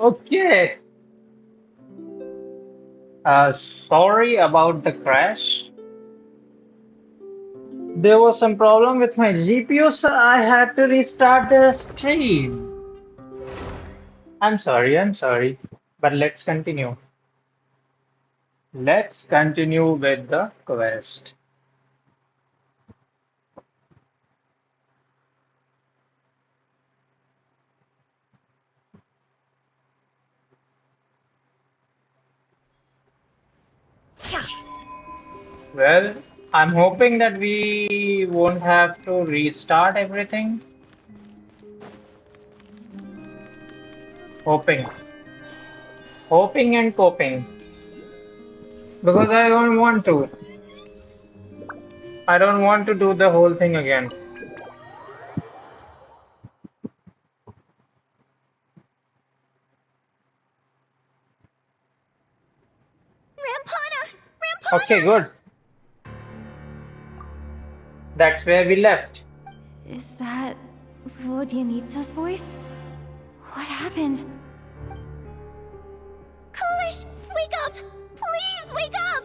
Okay. Sorry about the crash. There was some problem with my GPU, so I had to restart the stream. I'm sorry. But let's continue. Let's continue with the quest. Well, I'm hoping that we won't have to restart everything. Hoping. Hoping and coping. Because I don't want to. I don't want to do the whole thing again. Rampana! Okay, Rampana! good. That's where we left. Is that Vodyanitsa's voice? What happened? Coolish, wake up! Please wake up!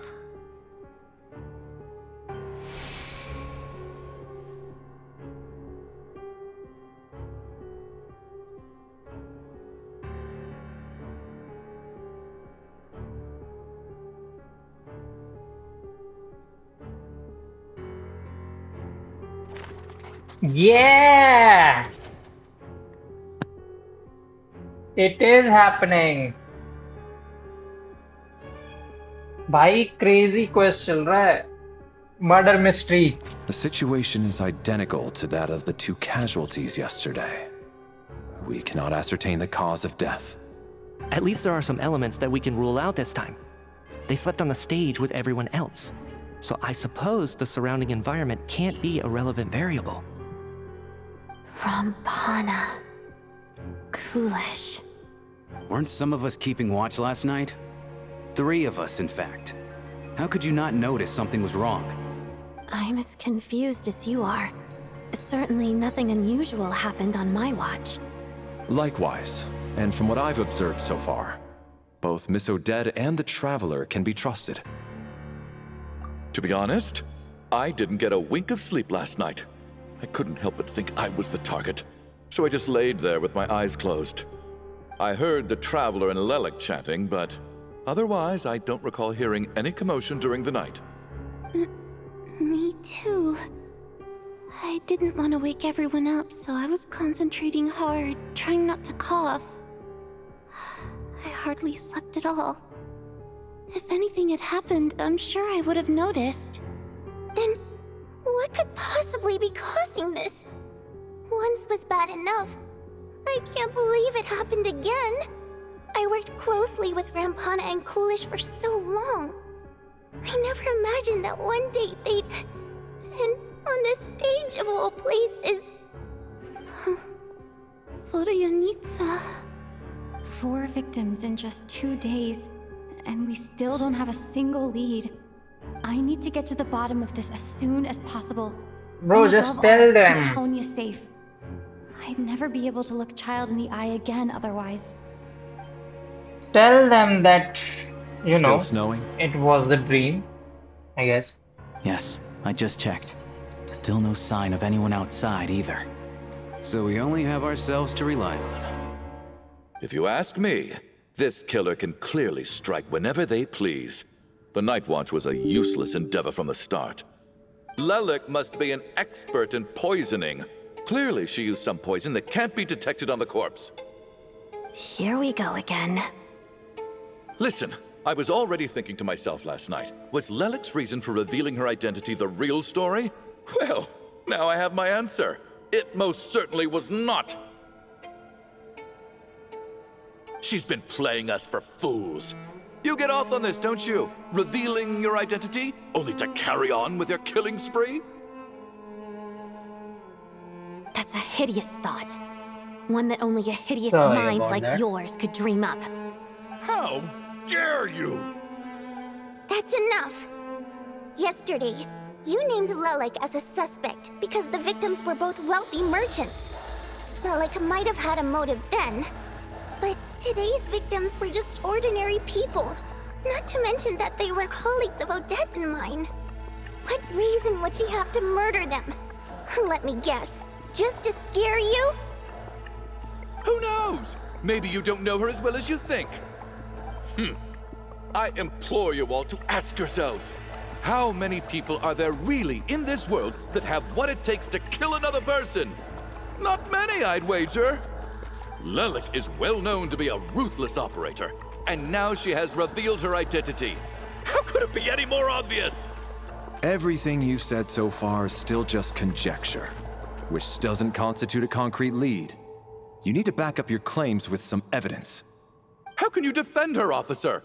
Yeah! It is happening. भाई crazy quest चल रहा है. Murder mystery. The situation is identical to that of the two casualties yesterday. We cannot ascertain the cause of death. At least there are some elements that we can rule out this time. They slept on the stage with everyone else. So I suppose the surrounding environment can't be a relevant variable. Rampana. Coolish. Weren't some of us keeping watch last night? 3 of us, in fact. How could you not notice something was wrong? I'm as confused as you are. Certainly nothing unusual happened on my watch. Likewise, and from what I've observed so far, both Miss Odette and the Traveler can be trusted. To be honest, I didn't get a wink of sleep last night. I couldn't help but think I was the target, so I just laid there with my eyes closed. I heard the Traveler and Lelik chatting, but otherwise I don't recall hearing any commotion during the night. Me too. I didn't want to wake everyone up, so I was concentrating hard, trying not to cough. I hardly slept at all. If anything had happened, I'm sure I would have noticed. Then, what could possibly be causing this? Once was bad enough. I can't believe it happened again. I worked closely with Rampana and Coolish for so long. I never imagined that one day they'd... And on the stage of all places... Vodyanitsa... 4 victims in just 2 days, and we still don't have a single lead. I need to get to the bottom of this as soon as possible. Bro, And just above tell all, them. keep Tonya safe. I'd never be able to look Child in the eye again otherwise. Tell them that, you Still know, snowing? it was the dream, I guess. Yes, I just checked. Still no sign of anyone outside either. So we only have ourselves to rely on. If you ask me, this killer can clearly strike whenever they please. The Night Watch was a useless endeavor from the start. Lelik must be an expert in poisoning. Clearly she used some poison that can't be detected on the corpse. Here we go again. Listen, I was already thinking to myself last night, was Lelik's reason for revealing her identity the real story? Well, now I have my answer. It most certainly was not. She's been playing us for fools. You get off on this, don't you? Revealing your identity, only to carry on with your killing spree? That's a hideous thought. One that only a hideous Sorry mind about like that. yours could dream up. How dare you? That's enough! Yesterday, you named Lelik as a suspect because the victims were both wealthy merchants. Lelik might have had a motive then, but today's victims were just ordinary people. Not to mention that they were colleagues of Odette and mine. What reason would she have to murder them? Let me guess. Just to scare you? Who knows? Maybe you don't know her as well as you think. I implore you all to ask yourselves, how many people are there really in this world that have what it takes to kill another person? Not many, I'd wager. Lelik is well known to be a ruthless operator, and now she has revealed her identity. How could it be any more obvious? Everything you've said so far is still just conjecture, which doesn't constitute a concrete lead. You need to back up your claims with some evidence. How can you defend her, officer?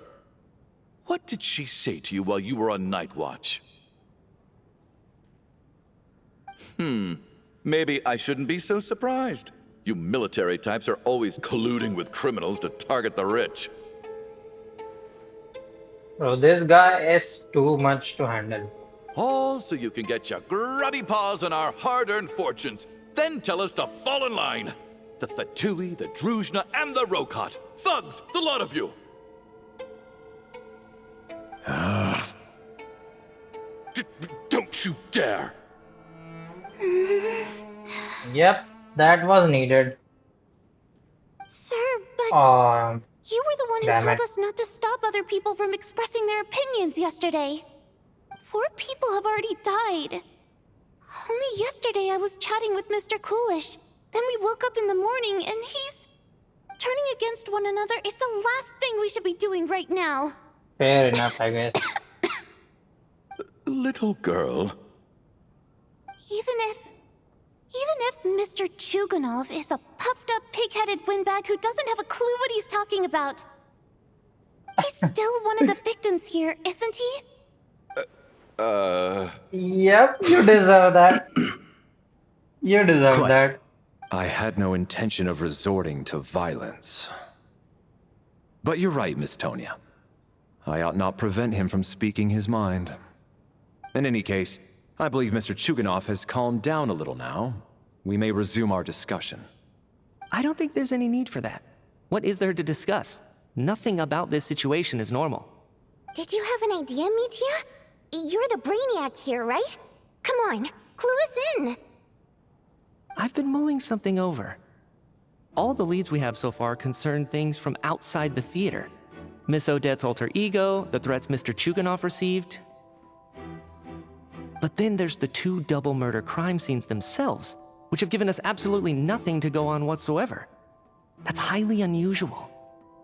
What did she say to you while you were on night watch? Maybe I shouldn't be so surprised. You military types are always colluding with criminals to target the rich. Bro, this guy is too much to handle. All so you can get your grubby paws on our hard-earned fortunes, then tell us to fall in line. The Fatui, the Druzhna, and the Rokot. Thugs, the lot of you! Don't you dare! Yep, that was needed. Sir, but you were the one who Damn told it. us not to stop other people from expressing their opinions yesterday. 4 people have already died. Only yesterday I was chatting with Mr. Coolish. Then we woke up in the morning and he's... Turning against one another is the last thing we should be doing right now. Fair enough, I guess. Little girl. Even if Mr. Chuganov is a puffed-up, pig-headed windbag who doesn't have a clue what he's talking about, he's still one of the victims here, isn't he? Yep, you deserve that. You deserve Quiet. that. I had no intention of resorting to violence. But you're right, Miss Tonia. I ought not prevent him from speaking his mind. In any case, I believe Mr. Chuganov has calmed down a little now. We may resume our discussion. I don't think there's any need for that. What is there to discuss? Nothing about this situation is normal. Did you have an idea, Mitya? You're the brainiac here, right? Come on, clue us in. I've been mulling something over. All the leads we have so far concern things from outside the theater. Miss Odette's alter ego, the threats Mr. Chuganov received. But then there's the 2 double murder crime scenes themselves, which have given us absolutely nothing to go on whatsoever. That's highly unusual.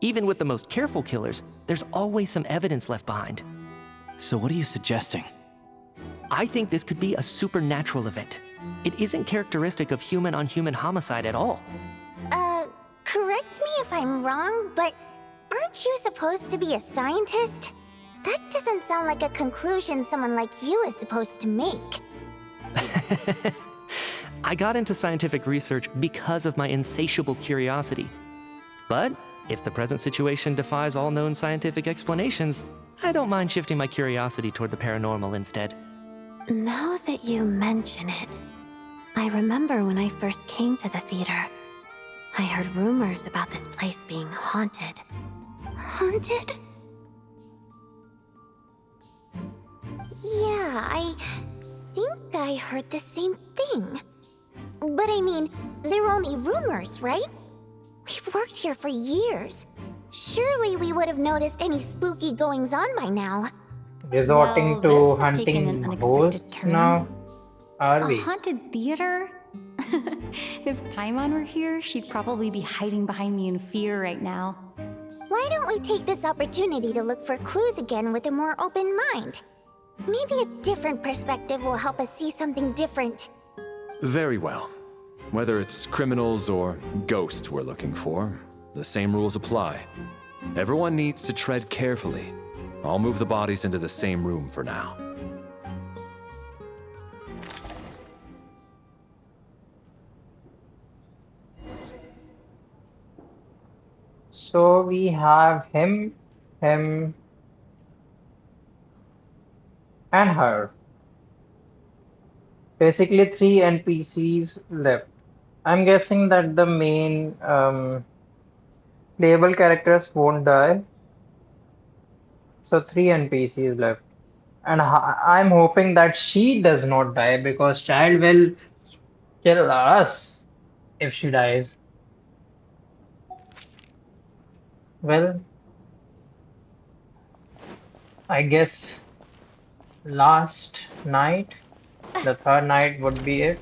Even with the most careful killers, there's always some evidence left behind. So what are you suggesting? I think this could be a supernatural event. It isn't characteristic of human-on-human homicide at all. Correct me if I'm wrong, but aren't you supposed to be a scientist? That doesn't sound like a conclusion someone like you is supposed to make. I got into scientific research because of my insatiable curiosity. But if the present situation defies all known scientific explanations, I don't mind shifting my curiosity toward the paranormal instead. Now that you mention it, I remember when I first came to the theater. I heard rumors about this place being haunted. Haunted? Yeah, I think I heard the same thing. But I mean, they're only rumors, right? We've worked here for years. Surely we would have noticed any spooky goings-on by now. Resorting Well, to this has taken hunting an unexpected ghosts turn. now? Are A we? haunted theater? If Paimon were here, she'd probably be hiding behind me in fear right now. Why don't we take this opportunity to look for clues again with a more open mind? Maybe a different perspective will help us see something different. Very well. Whether it's criminals or ghosts we're looking for, the same rules apply. Everyone needs to tread carefully. I'll move the bodies into the same room for now. So we have him, and her. Basically 3 NPCs left. I'm guessing that the main Playable characters won't die, so 3 NPCs left. And I'm hoping that she does not die because child will kill us if she dies. Well, I guess last night, the third night would be it.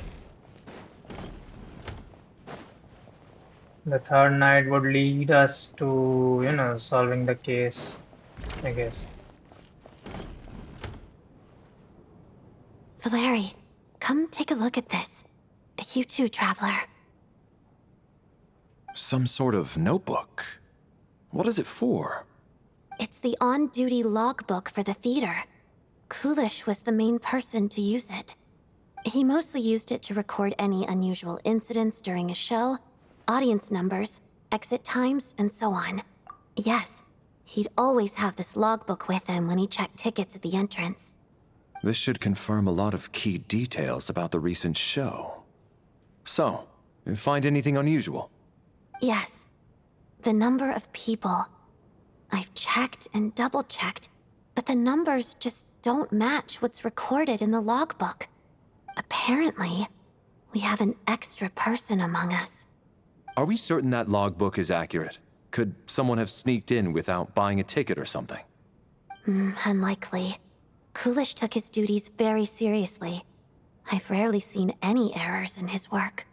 The third night would lead us to, solving the case, I guess. Valeri, come take a look at this. You too, Traveler. Some sort of notebook. What is it for? It's the on-duty logbook for the theater. Kulish was the main person to use it. He mostly used it to record any unusual incidents during a show, audience numbers, exit times, and so on. Yes, he'd always have this logbook with him when he checked tickets at the entrance. This should confirm a lot of key details about the recent show. So, you find anything unusual? Yes. The number of people. I've checked and double-checked, but the numbers just don't match what's recorded in the logbook. Apparently, we have an extra person among us. Are we certain that logbook is accurate? Could someone have sneaked in without buying a ticket or something? Unlikely. Kulish took his duties very seriously. I've rarely seen any errors in his work.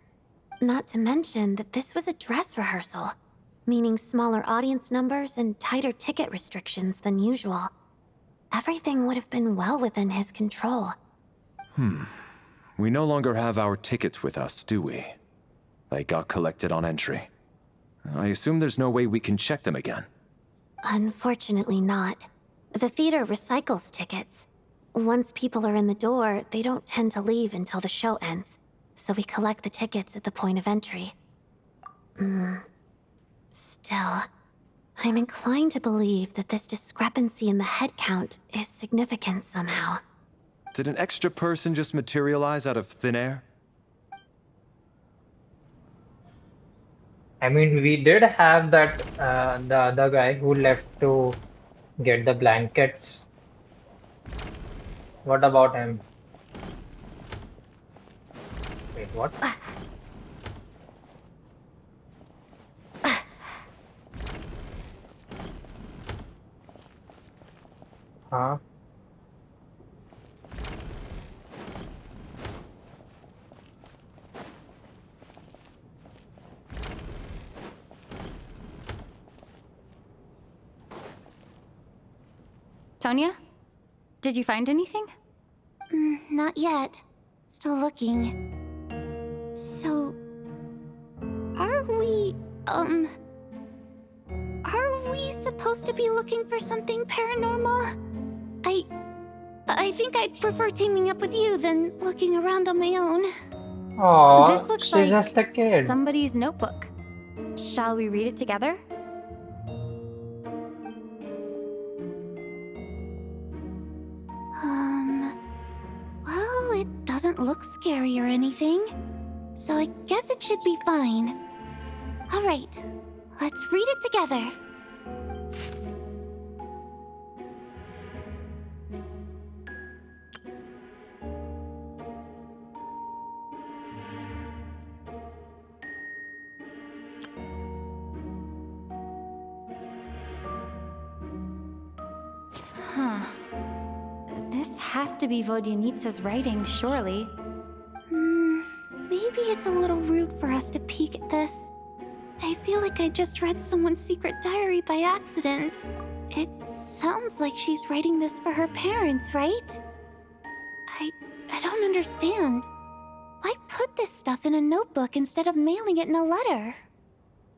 Not to mention that this was a dress rehearsal, meaning smaller audience numbers and tighter ticket restrictions than usual. Everything would have been well within his control. We no longer have our tickets with us, do we? They got collected on entry. I assume there's no way we can check them again. Unfortunately not. The theater recycles tickets. Once people are in the door, they don't tend to leave until the show ends, so we collect the tickets at the point of entry. Still, I'm inclined to believe that this discrepancy in the head count is significant somehow. Did an extra person just materialize out of thin air? I mean, we did have that, the other guy who left to get the blankets. What about him? Wait, what? Huh? Tonya? Did you find anything? Not yet. Still looking. So... Are we supposed to be looking for something paranormal? I think I'd prefer teaming up with you than looking around on my own. Oh, This looks she's like just a kid. somebody's notebook. Shall we read it together? Well, it doesn't look scary or anything, so I guess it should be fine. Alright, let's read it together. Huh. This has to be Vodyanitsa's writing, surely. Maybe it's a little rude for us to peek at this. I feel like I just read someone's secret diary by accident. It sounds like she's writing this for her parents, right? I don't understand. Why put this stuff in a notebook instead of mailing it in a letter?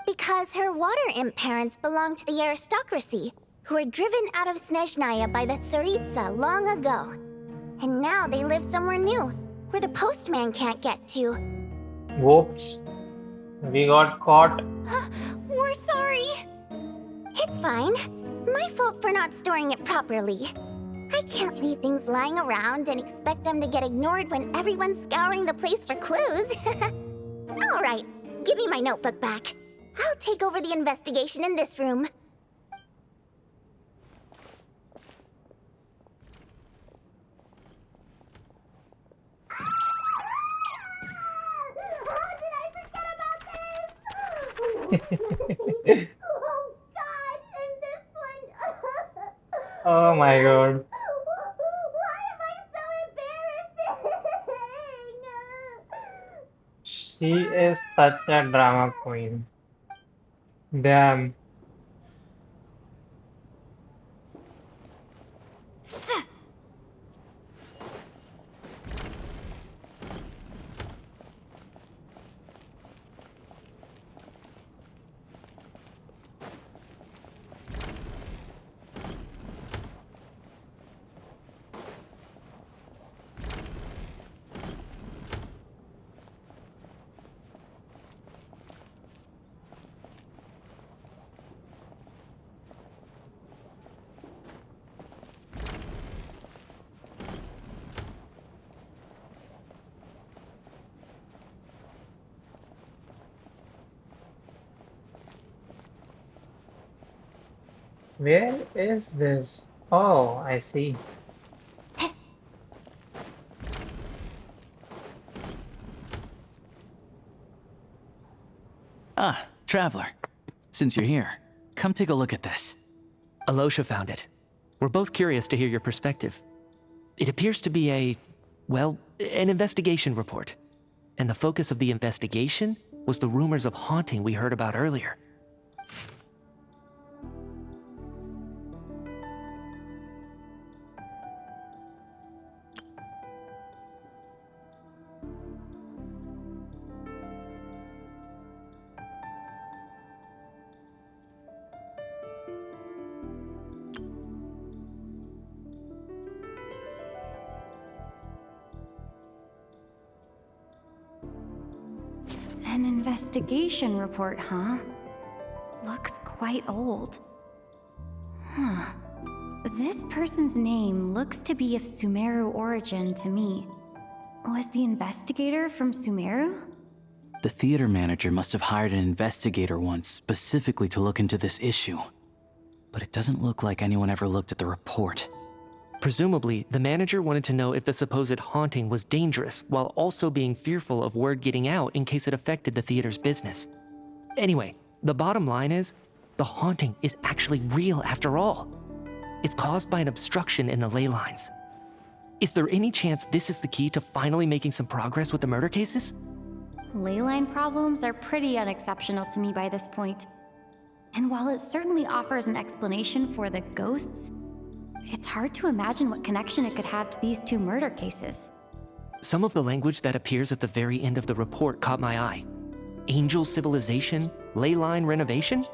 Because her water imp parents belonged to the aristocracy, who were driven out of Snezhnaya by the Tsaritsa long ago. And now they live somewhere new, where the postman can't get to. Whoops. We got caught. We're sorry. It's fine. My fault for not storing it properly. I can't leave things lying around and expect them to get ignored when everyone's scouring the place for clues. All right, give me my notebook back. I'll take over the investigation in this room. Oh God, and this one. Oh my god. Why am I so embarrassing? She is such a drama queen. Damn. Where is this? Oh, I see. Ah, Traveler. Since you're here, come take a look at this. Alosha found it. We're both curious to hear your perspective. It appears to be an investigation report. And the focus of the investigation was the rumors of haunting we heard about earlier. An investigation report, huh? Looks quite old. Huh. This person's name looks to be of Sumeru origin to me. Was the investigator from Sumeru? The theater manager must have hired an investigator once specifically to look into this issue. But it doesn't look like anyone ever looked at the report. Presumably, the manager wanted to know if the supposed haunting was dangerous, while also being fearful of word getting out in case it affected the theater's business. Anyway, the bottom line is, the haunting is actually real after all. It's caused by an obstruction in the ley lines. Is there any chance this is the key to finally making some progress with the murder cases? Leyline problems are pretty unexceptional to me by this point. And while it certainly offers an explanation for the ghosts, it's hard to imagine what connection it could have to these two murder cases. Some of the language that appears at the very end of the report caught my eye. Angel civilization, ley line renovation?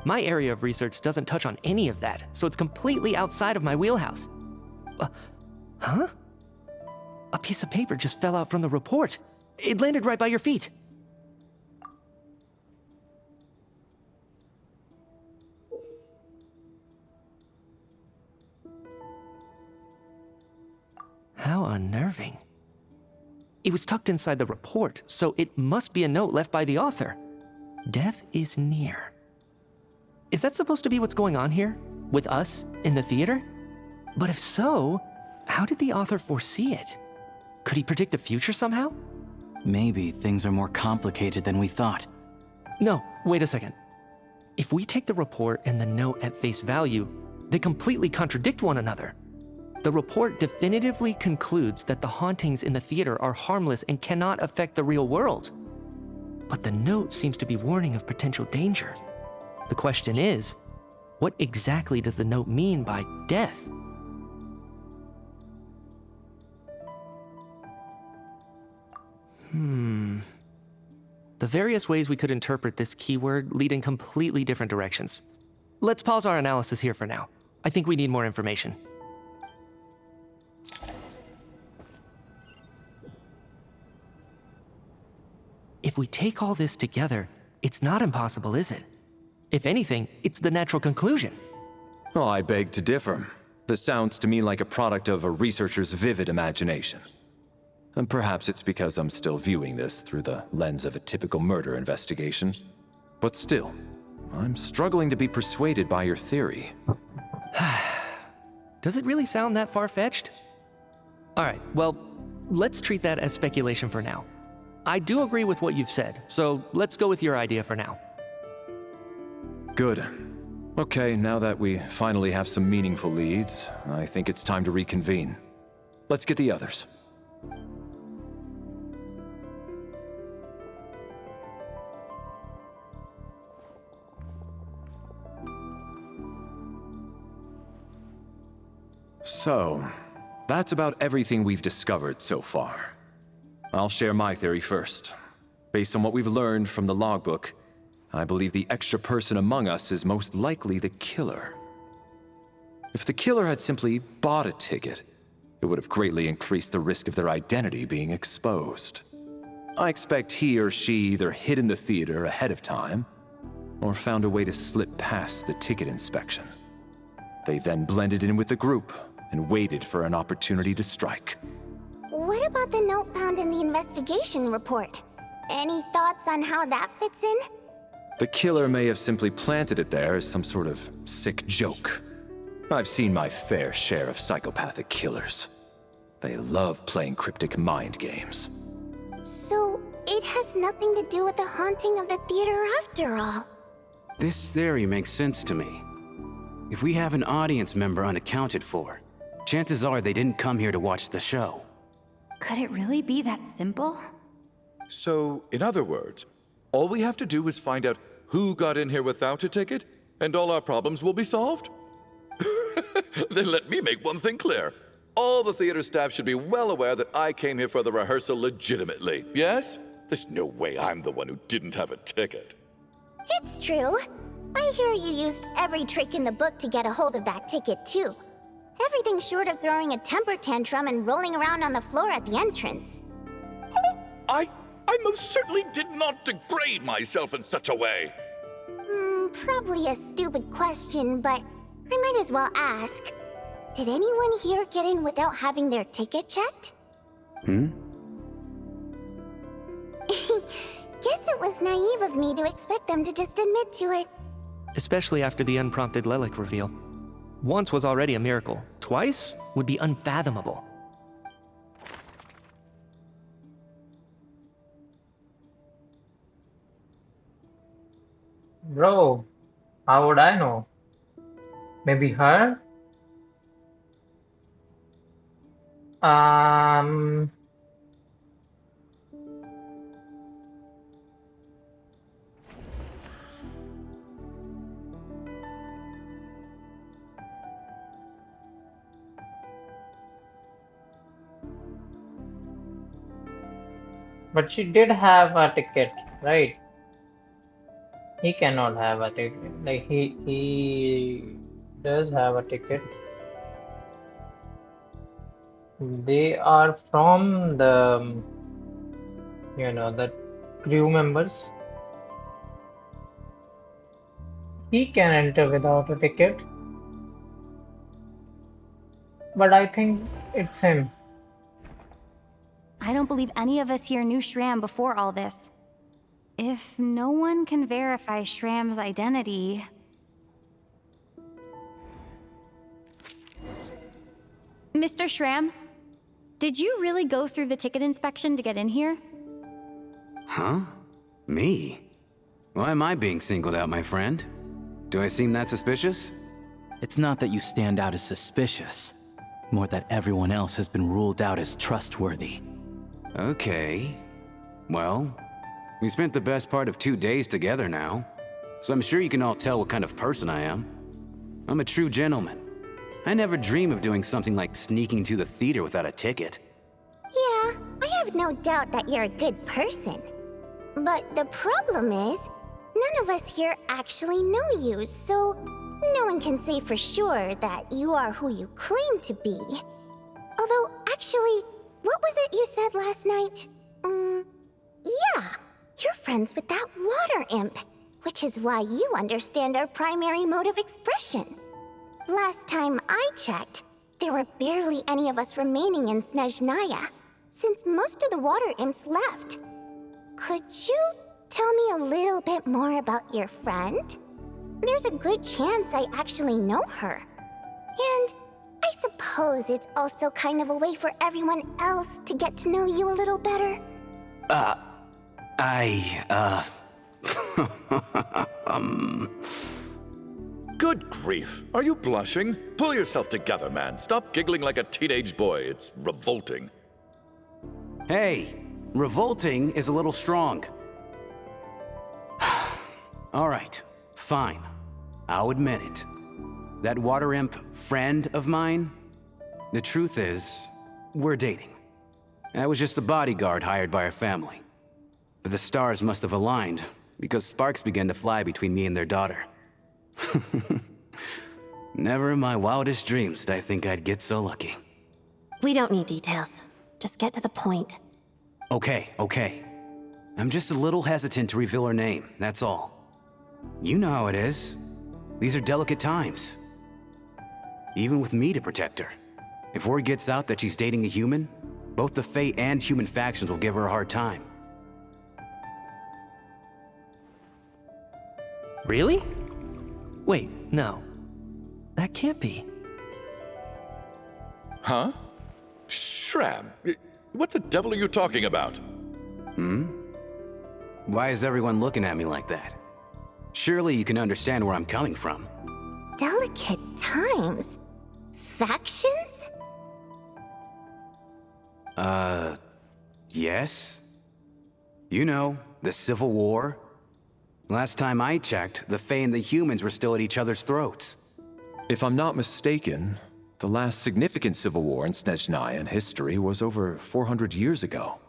My area of research doesn't touch on any of that, so it's completely outside of my wheelhouse. Huh? A piece of paper just fell out from the report. It landed right by your feet. How unnerving. It was tucked inside the report, so it must be a note left by the author. Death is near. Is that supposed to be what's going on here? With us in the theater? But if so, how did the author foresee it? Could he predict the future somehow? Maybe things are more complicated than we thought. No, wait a second. If we take the report and the note at face value, they completely contradict one another. The report definitively concludes that the hauntings in the theater are harmless and cannot affect the real world. But the note seems to be warning of potential danger. The question is, what exactly does the note mean by death? The various ways we could interpret this keyword lead in completely different directions. Let's pause our analysis here for now. I think we need more information. If we take all this together, it's not impossible, is it? If anything, it's the natural conclusion. Oh, I beg to differ. This sounds to me like a product of a researcher's vivid imagination. And perhaps it's because I'm still viewing this through the lens of a typical murder investigation. But still, I'm struggling to be persuaded by your theory. Does it really sound that far-fetched? Alright, well, let's treat that as speculation for now. I do agree with what you've said, so let's go with your idea for now. Good. Okay, now that we finally have some meaningful leads, I think it's time to reconvene. Let's get the others. So, that's about everything we've discovered so far. I'll share my theory first. Based on what we've learned from the logbook, I believe the extra person among us is most likely the killer. If the killer had simply bought a ticket, it would have greatly increased the risk of their identity being exposed. I expect he or she either hid in the theater ahead of time, or found a way to slip past the ticket inspection. They then blended in with the group and waited for an opportunity to strike. What about the note found in the investigation report? Any thoughts on how that fits in? The killer may have simply planted it there as some sort of sick joke. I've seen my fair share of psychopathic killers. They love playing cryptic mind games. So, it has nothing to do with the haunting of the theater after all. This theory makes sense to me. If we have an audience member unaccounted for, chances are they didn't come here to watch the show. Could it really be that simple? So, in other words, all we have to do is find out who got in here without a ticket, and all our problems will be solved? Then let me make one thing clear. All the theater staff should be well aware that I came here for the rehearsal legitimately, yes? There's no way I'm the one who didn't have a ticket. It's true. I hear you used every trick in the book to get a hold of that ticket, too. Everything short of throwing a temper tantrum and rolling around on the floor at the entrance. I most certainly did not degrade myself in such a way. Probably a stupid question, but I might as well ask. Did anyone here get in without having their ticket checked? Hmm? Guess it was naive of me to expect them to just admit to it. Especially after the unprompted Lelik reveal. Once was already a miracle. Twice would be unfathomable. Bro, how would I know? Maybe her? Um, but she did have a ticket, right? He cannot have a ticket. Like he does have a ticket. They are from the the crew members. He can enter without a ticket. But I think it's him. I don't believe any of us here knew Shram before all this. If no one can verify Shram's identity... Mr. Shram, did you really go through the ticket inspection to get in here? Huh? Me? Why am I being singled out, my friend? Do I seem that suspicious? It's not that you stand out as suspicious, more that everyone else has been ruled out as trustworthy. Okay. Well, we spent the best part of 2 days together now, so I'm sure you can all tell what kind of person I am. I'm a true gentleman. I never dream of doing something like sneaking to the theater without a ticket. Yeah, I have no doubt that you're a good person. But the problem is, none of us here actually know you, so no one can say for sure that you are who you claim to be. Although, actually, what was it you said last night? Yeah, you're friends with that water imp, which is why you understand our primary mode of expression. Last time I checked, there were barely any of us remaining in Snezhnaya, since most of the water imps left. Could you tell me a little bit more about your friend? There's a good chance I actually know her. And I suppose it's also kind of a way for everyone else to get to know you a little better. Good grief. Are you blushing? Pull yourself together, man. Stop giggling like a teenage boy. It's revolting. Hey, revolting is a little strong. All right, fine. I'll admit it. That water imp friend of mine, the truth is, we're dating. I was just a bodyguard hired by our family. But the stars must have aligned, because sparks began to fly between me and their daughter. Never in my wildest dreams did I think I'd get so lucky. We don't need details. Just get to the point. Okay. I'm just a little hesitant to reveal her name, that's all. You know how it is. These are delicate times. Even with me to protect her. If word gets out that she's dating a human, both the Fae and human factions will give her a hard time. Really? Wait, no. That can't be. Huh? Shram, what the devil are you talking about? Why is everyone looking at me like that? Surely you can understand where I'm coming from. Delicate times? Factions? Yes? You know, the Civil War? Last time I checked, the Fae and the humans were still at each other's throats. If I'm not mistaken, the last significant civil war in Snezhnaya history was over 400 years ago.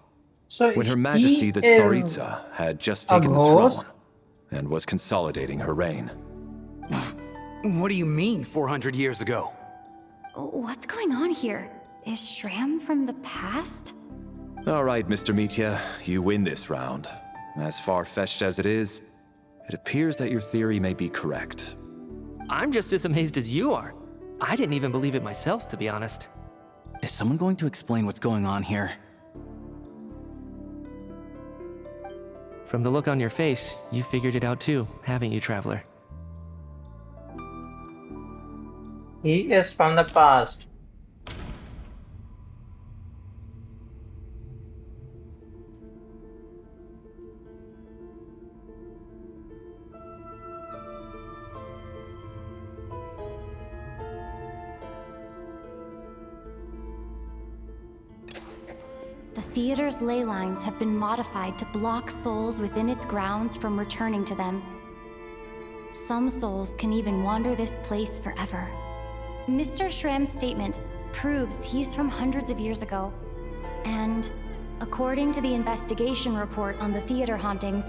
So When Her he Majesty the is Tsaritsa had just a taken the ghost? throne and was consolidating her reign. What do you mean, 400 years ago? What's going on here? Is Shram from the past? All right, Mr. Mitya, you win this round. As far-fetched as it is, it appears that your theory may be correct. I'm just as amazed as you are. I didn't even believe it myself, to be honest. Is someone going to explain what's going on here? From the look on your face, you figured it out too, haven't you, Traveler? He is from the past. The theater's ley lines have been modified to block souls within its grounds from returning to them. Some souls can even wander this place forever. Mr. Shram's statement proves he's from hundreds of years ago. And according to the investigation report on the theater hauntings,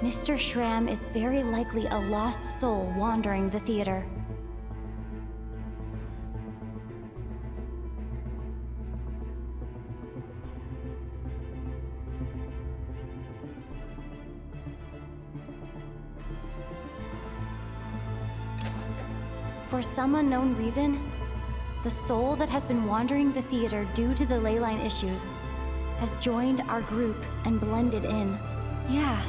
Mr. Shram is very likely a lost soul wandering the theater. For some unknown reason, the soul that has been wandering the theater due to the ley line issues has joined our group and blended in. Yeah,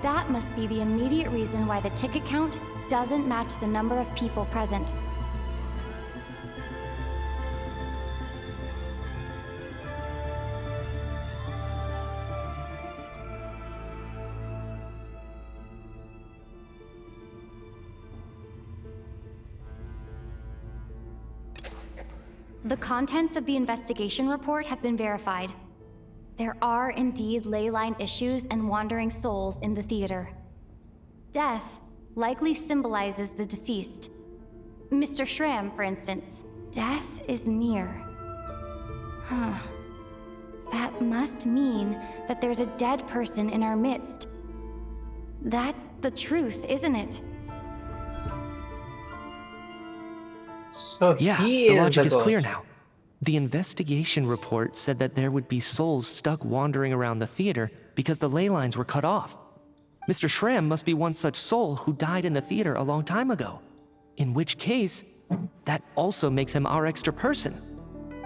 that must be the immediate reason why the ticket count doesn't match the number of people present. The contents of the investigation report have been verified. There are indeed ley line issues and wandering souls in the theater. Death likely symbolizes the deceased. Mr. Shram, for instance. Death is near. Huh. That must mean that there's a dead person in our midst. That's the truth, isn't it? So Yeah, he the is logic the is clear ghost. now. The investigation report said that there would be souls stuck wandering around the theater because the ley lines were cut off. Mr. Shram must be one such soul who died in the theater a long time ago. In which case, that also makes him our extra person.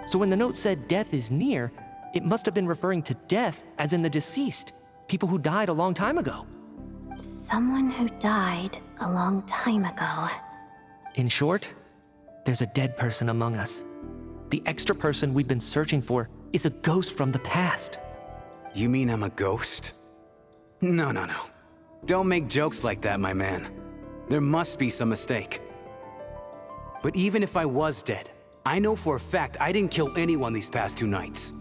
So when the note said death is near, it must have been referring to death as in the deceased, People who died a long time ago. Someone who died a long time ago. In short, there's a dead person among us. The extra person we've been searching for is a ghost from the past. You mean I'm a ghost? No. Don't make jokes like that, my man. There must be some mistake. But even if I was dead, I know for a fact I didn't kill anyone these past 2 nights.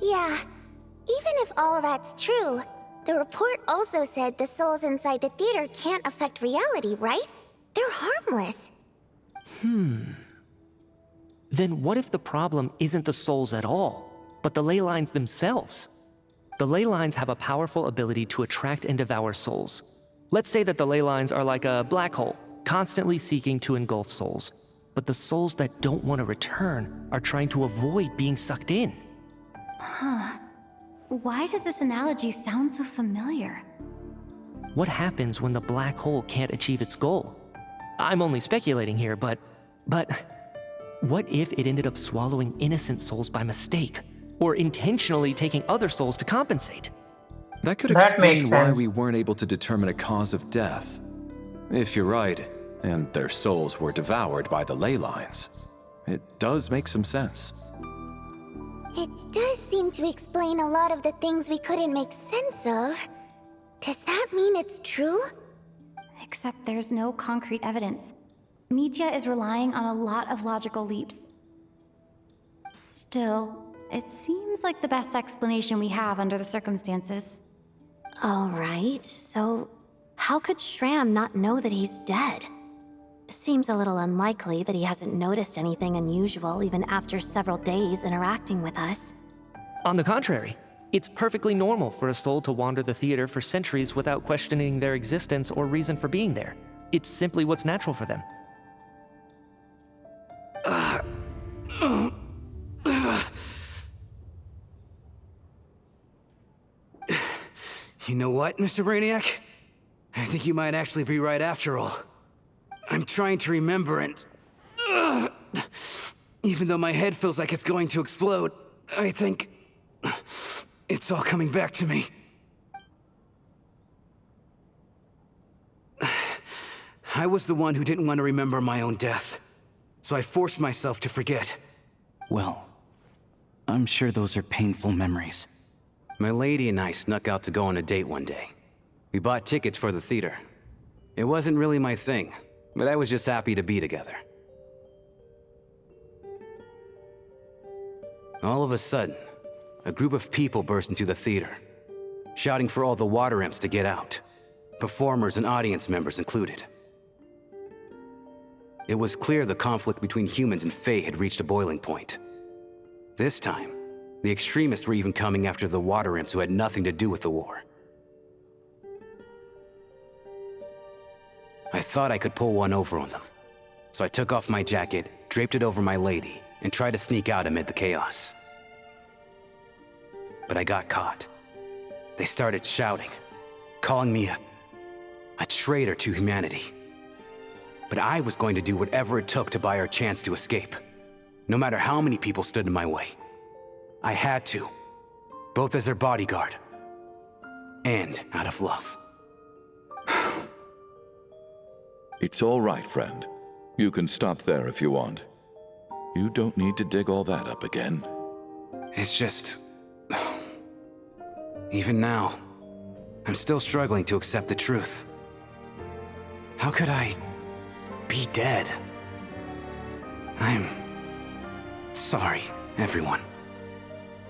Yeah, even if all that's true, the report also said the souls inside the theater can't affect reality, right? They're harmless. Then what if the problem isn't the souls at all, but the ley lines themselves? The ley lines have a powerful ability to attract and devour souls. Let's say that the ley lines are like a black hole, constantly seeking to engulf souls. But the souls that don't want to return are trying to avoid being sucked in. Huh. Why does this analogy sound so familiar? What happens when the black hole can't achieve its goal? I'm only speculating here, but what if it ended up swallowing innocent souls by mistake? Or intentionally taking other souls to compensate? That could That makes explain why sense. we weren't able to determine a cause of death. If you're right, and their souls were devoured by the ley lines, it does make some sense. It does seem to explain a lot of the things we couldn't make sense of. Does that mean it's true? Except there's no concrete evidence. Mitya is relying on a lot of logical leaps. Still, it seems like the best explanation we have under the circumstances. Alright, so how could Shram not know that he's dead? Seems a little unlikely that he hasn't noticed anything unusual even after several days interacting with us. On the contrary, it's perfectly normal for a soul to wander the theater for centuries without questioning their existence or reason for being there. It's simply what's natural for them. You know what, Mr. Brainiac? I think you might actually be right after all. I'm trying to remember and... even though my head feels like it's going to explode, I think... it's all coming back to me. I was the one who didn't want to remember my own death, so I forced myself to forget. Well, I'm sure those are painful memories. My lady and I snuck out to go on a date one day. We bought tickets for the theater. It wasn't really my thing, but I was just happy to be together. All of a sudden, a group of people burst into the theater, shouting for all the water imps to get out, performers and audience members included. It was clear the conflict between humans and Fae had reached a boiling point. This time, the extremists were even coming after the water imps who had nothing to do with the war. I thought I could pull one over on them, so I took off my jacket, draped it over my lady, and tried to sneak out amid the chaos. But I got caught. They started shouting, calling me a traitor to humanity. But I was going to do whatever it took to buy our chance to escape, no matter how many people stood in my way. I had to, both as their bodyguard and out of love. It's all right, friend. You can stop there if you want. You don't need to dig all that up again. It's just... even now, I'm still struggling to accept the truth. How could I be dead? I'm sorry, everyone.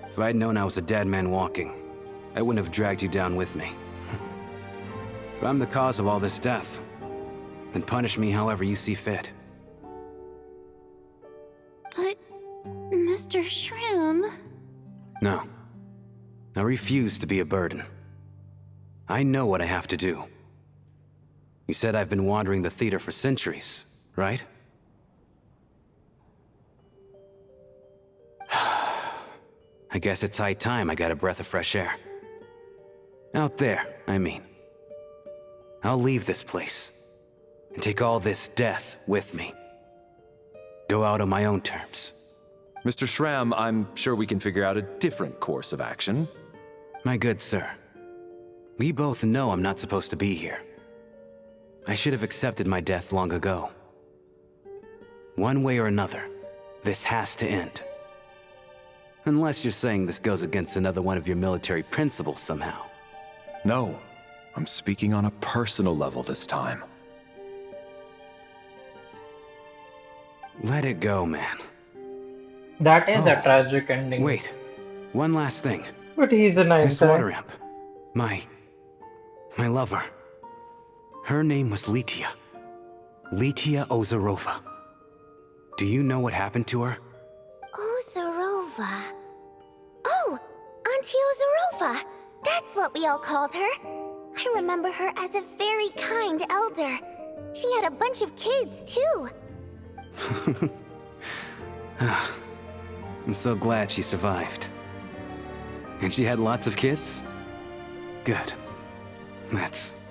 If I'd known I was a dead man walking, I wouldn't have dragged you down with me. If I'm the cause of all this death, then punish me however you see fit. But, Mr. Shrim... No. I refuse to be a burden. I know what I have to do. You said I've been wandering the theater for centuries, right? I guess it's high time I got a breath of fresh air. Out there, I mean. I'll leave this place, and take all this death with me. Go out on my own terms. Mr. Shram, I'm sure we can figure out a different course of action. My good sir, We both know I'm not supposed to be here. I should have accepted my death long ago. One way or another, this has to end. Unless you're saying this goes against another one of your military principles somehow. No, I'm speaking on a personal level this time. Let it go, man. That is a Oh, tragic ending. Wait, one last thing. But he's a nice This guy. water imp, my lover. Her name was Litia. Litia Ozarova. Do you know what happened to her? Ozarova. Oh, Auntie Ozarova. That's what we all called her. I remember her as a very kind elder. She had a bunch of kids, too. I'm so glad she survived. And she had lots of kids? Good. That's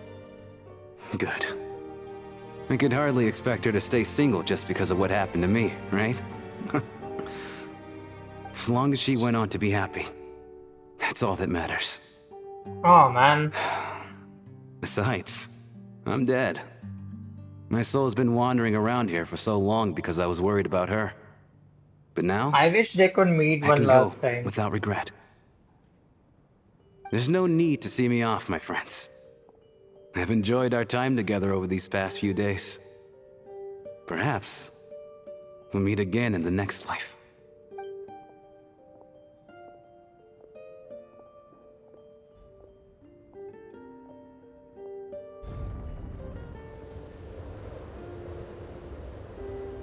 good. I could hardly expect her to stay single just because of what happened to me, right? As long as she went on to be happy, that's all that matters. Oh man. Besides, I'm dead. My soul's been wandering around here for so long because I was worried about her. But now, I wish they could meet I one can last go time. without regret. There's no need to see me off, my friends. I've enjoyed our time together over these past few days. Perhaps we'll meet again in the next life.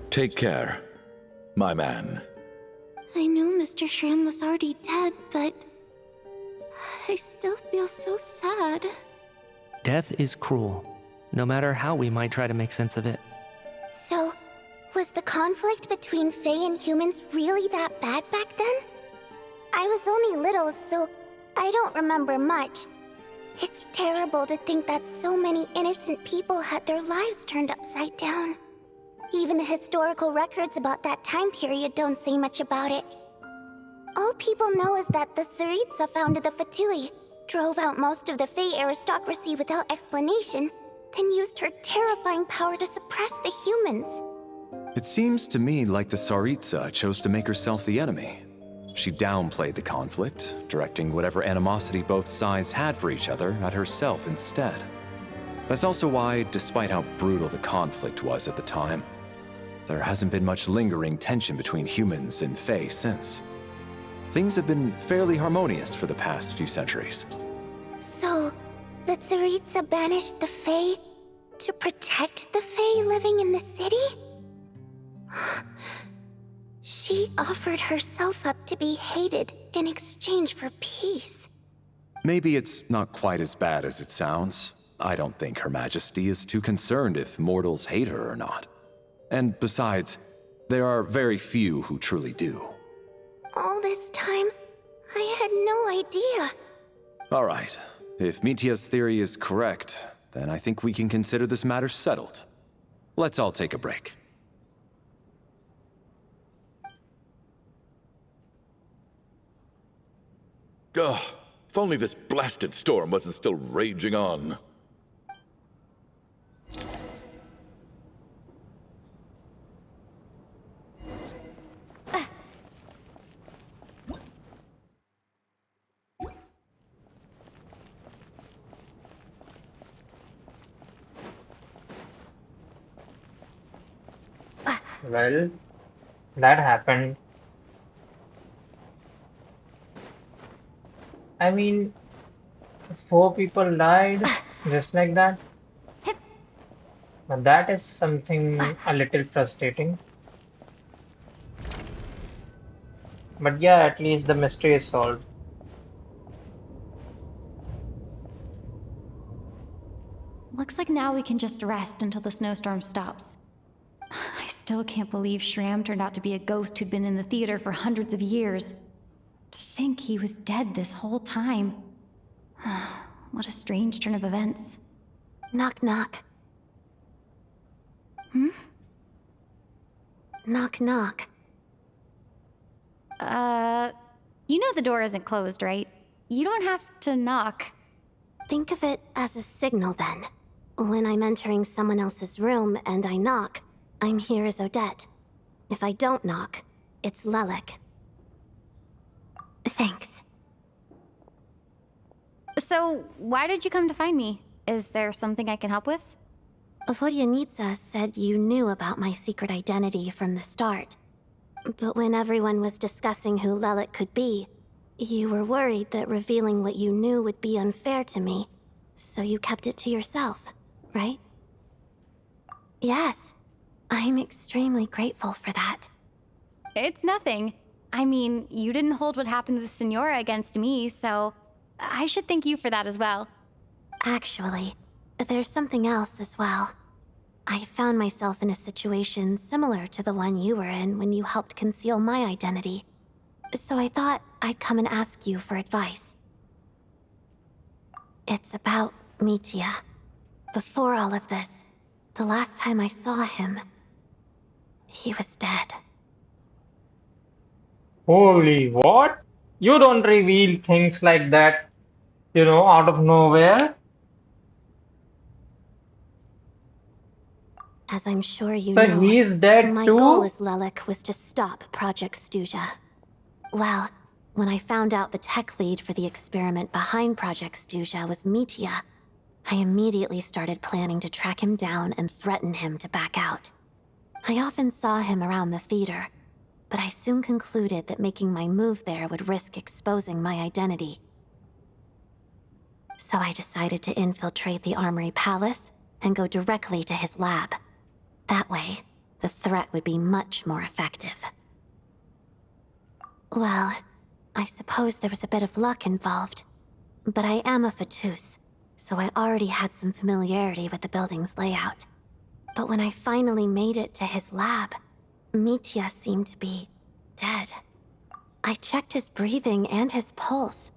Take care, my man. I knew Mr. Shram was already dead, but I still feel so sad. Death is cruel, no matter how we might try to make sense of it. So, was the conflict between Fae and humans really that bad back then? I was only little, so I don't remember much. It's terrible to think that so many innocent people had their lives turned upside down. Even the historical records about that time period don't say much about it. All people know is that the Tsaritsa founded the Fatui, drove out most of the Fae aristocracy without explanation, then used her terrifying power to suppress the humans. It seems to me like the Tsaritsa chose to make herself the enemy. She downplayed the conflict, directing whatever animosity both sides had for each other at herself instead. That's also why, despite how brutal the conflict was at the time, there hasn't been much lingering tension between humans and Fae since. Things have been fairly harmonious for the past few centuries. So, the Tsaritsa banished the Fae to protect the Fae living in the city? She offered herself up to be hated in exchange for peace. Maybe it's not quite as bad as it sounds. I don't think Her Majesty is too concerned if mortals hate her or not. And besides, there are very few who truly do. All this time, I had no idea. All right. If Mitia's theory is correct, then I think we can consider this matter settled. Let's all take a break. Ugh, if only this blasted storm wasn't still raging on. Well, that happened. I mean, 4 people died just like that. But that is something a little frustrating. But yeah, at least the mystery is solved. Looks like now we can just rest until the snowstorm stops. I still can't believe Shram turned out to be a ghost who'd been in the theater for hundreds of years. To think he was dead this whole time. What a strange turn of events. Knock knock. Hmm? Knock knock. You know the door isn't closed, right? You don't have to knock. Think of it as a signal then. When I'm entering someone else's room and I knock, I'm here as Odette. If I don't knock, it's Lelik. Thanks. So, why did you come to find me? Is there something I can help with? Vodyanitsa said you knew about my secret identity from the start. But when everyone was discussing who Lelik could be, you were worried that revealing what you knew would be unfair to me, so you kept it to yourself, right? Yes, I'm extremely grateful for that. It's nothing. I mean, you didn't hold what happened to the Senora against me, so I should thank you for that as well. Actually, there's something else as well. I found myself in a situation similar to the one you were in when you helped conceal my identity. So I thought I'd come and ask you for advice. It's about Mitya. Before all of this, the last time I saw him, he was dead. Holy what? You don't reveal things like that, out of nowhere. As I'm sure you So know, he's dead my goal too? as Lelik was to stop Project Stuja. Well, when I found out the tech lead for the experiment behind Project Stuja was Mitya, I immediately started planning to track him down and threaten him to back out. I often saw him around the theater, but I soon concluded that making my move there would risk exposing my identity. So I decided to infiltrate the Armory Palace and go directly to his lab. That way, the threat would be much more effective. Well, I suppose there was a bit of luck involved, but I am a Fatus, so I already had some familiarity with the building's layout. But when I finally made it to his lab, Mitya seemed to be dead. I checked his breathing and his pulse.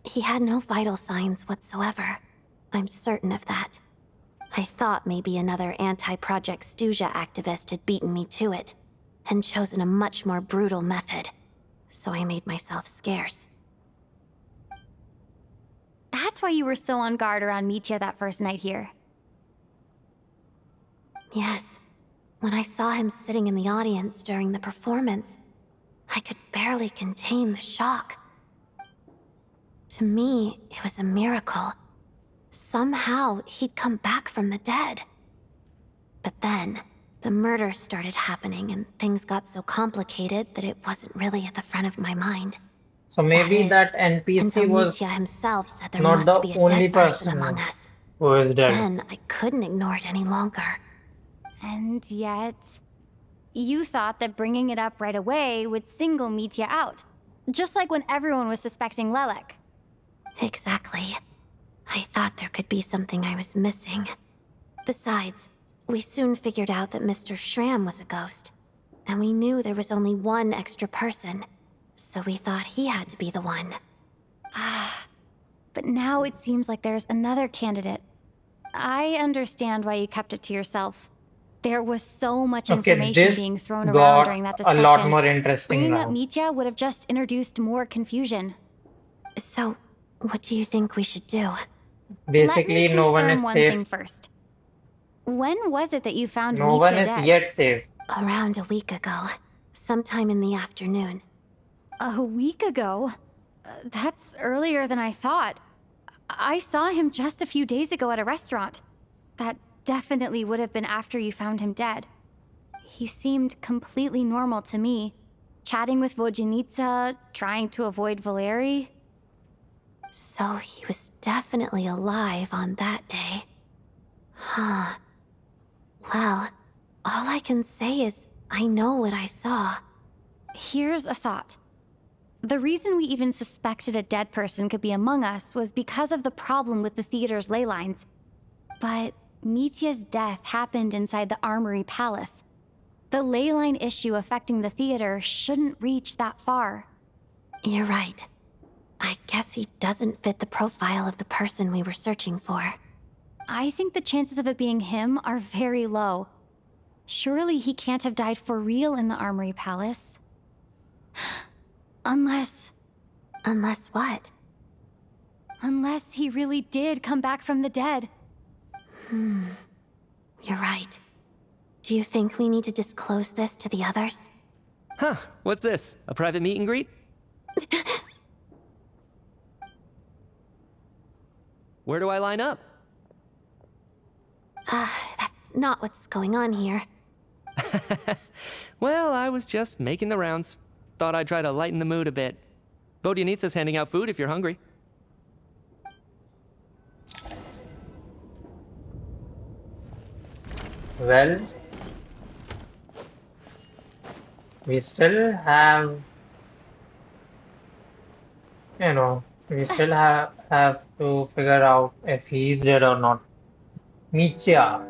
He had no vital signs whatsoever. I'm certain of that. I thought maybe another anti-Project Stuja activist had beaten me to it, and chosen a much more brutal method, so I made myself scarce. That's why you were so on guard around Mitya that first night here. Yes, when I saw him sitting in the audience during the performance, I could barely contain the shock. To me, it was a miracle. Somehow, he'd come back from the dead. But then, the murders started happening and things got so complicated that it wasn't really at the front of my mind. So That maybe is, that NPC until was Mitya himself said there not must the be a only dead person person among us. who is dead. Then I couldn't ignore it any longer. And yet, you thought that bringing it up right away would single Mitya out. Just like when everyone was suspecting Lelik. Exactly. I thought there could be something I was missing. Besides, we soon figured out that Mr. Shram was a ghost. And we knew there was only one extra person. So we thought he had to be the one. But now it seems like there's another candidate. I understand why you kept it to yourself. There was so much Okay, information this being thrown around got during that a lot discussion. more interesting Bringing up now. Mitya would have just introduced more confusion. So, what do you think we should do? Basically, Let me no one confirm is one safe. thing first. When was it that you found No one Mitya is dead? yet safe. Around a week ago. Sometime in the afternoon. A week ago? That's earlier than I thought. I saw him just a few days ago at a restaurant. That definitely would have been after you found him dead. He seemed completely normal to me. Chatting with Vodyanitsa, trying to avoid Valeri. So he was definitely alive on that day. Huh. Well, all I can say is I know what I saw. Here's a thought. The reason we even suspected a dead person could be among us was because of the problem with the theater's ley lines. But Mitya's death happened inside the Armory Palace. The ley line issue affecting the theater shouldn't reach that far. You're right. I guess he doesn't fit the profile of the person we were searching for. I think the chances of it being him are very low. Surely he can't have died for real in the Armory Palace. Unless... Unless what? Unless he really did come back from the dead. You're right. Do you think we need to disclose this to the others? Huh, what's this? A private meet and greet? Where do I line up? That's not what's going on here. Well, I was just making the rounds. Thought I'd try to lighten the mood a bit. Vodyanitsa's handing out food if you're hungry. Well, we still have, we still have to figure out if he's dead or not. Michia.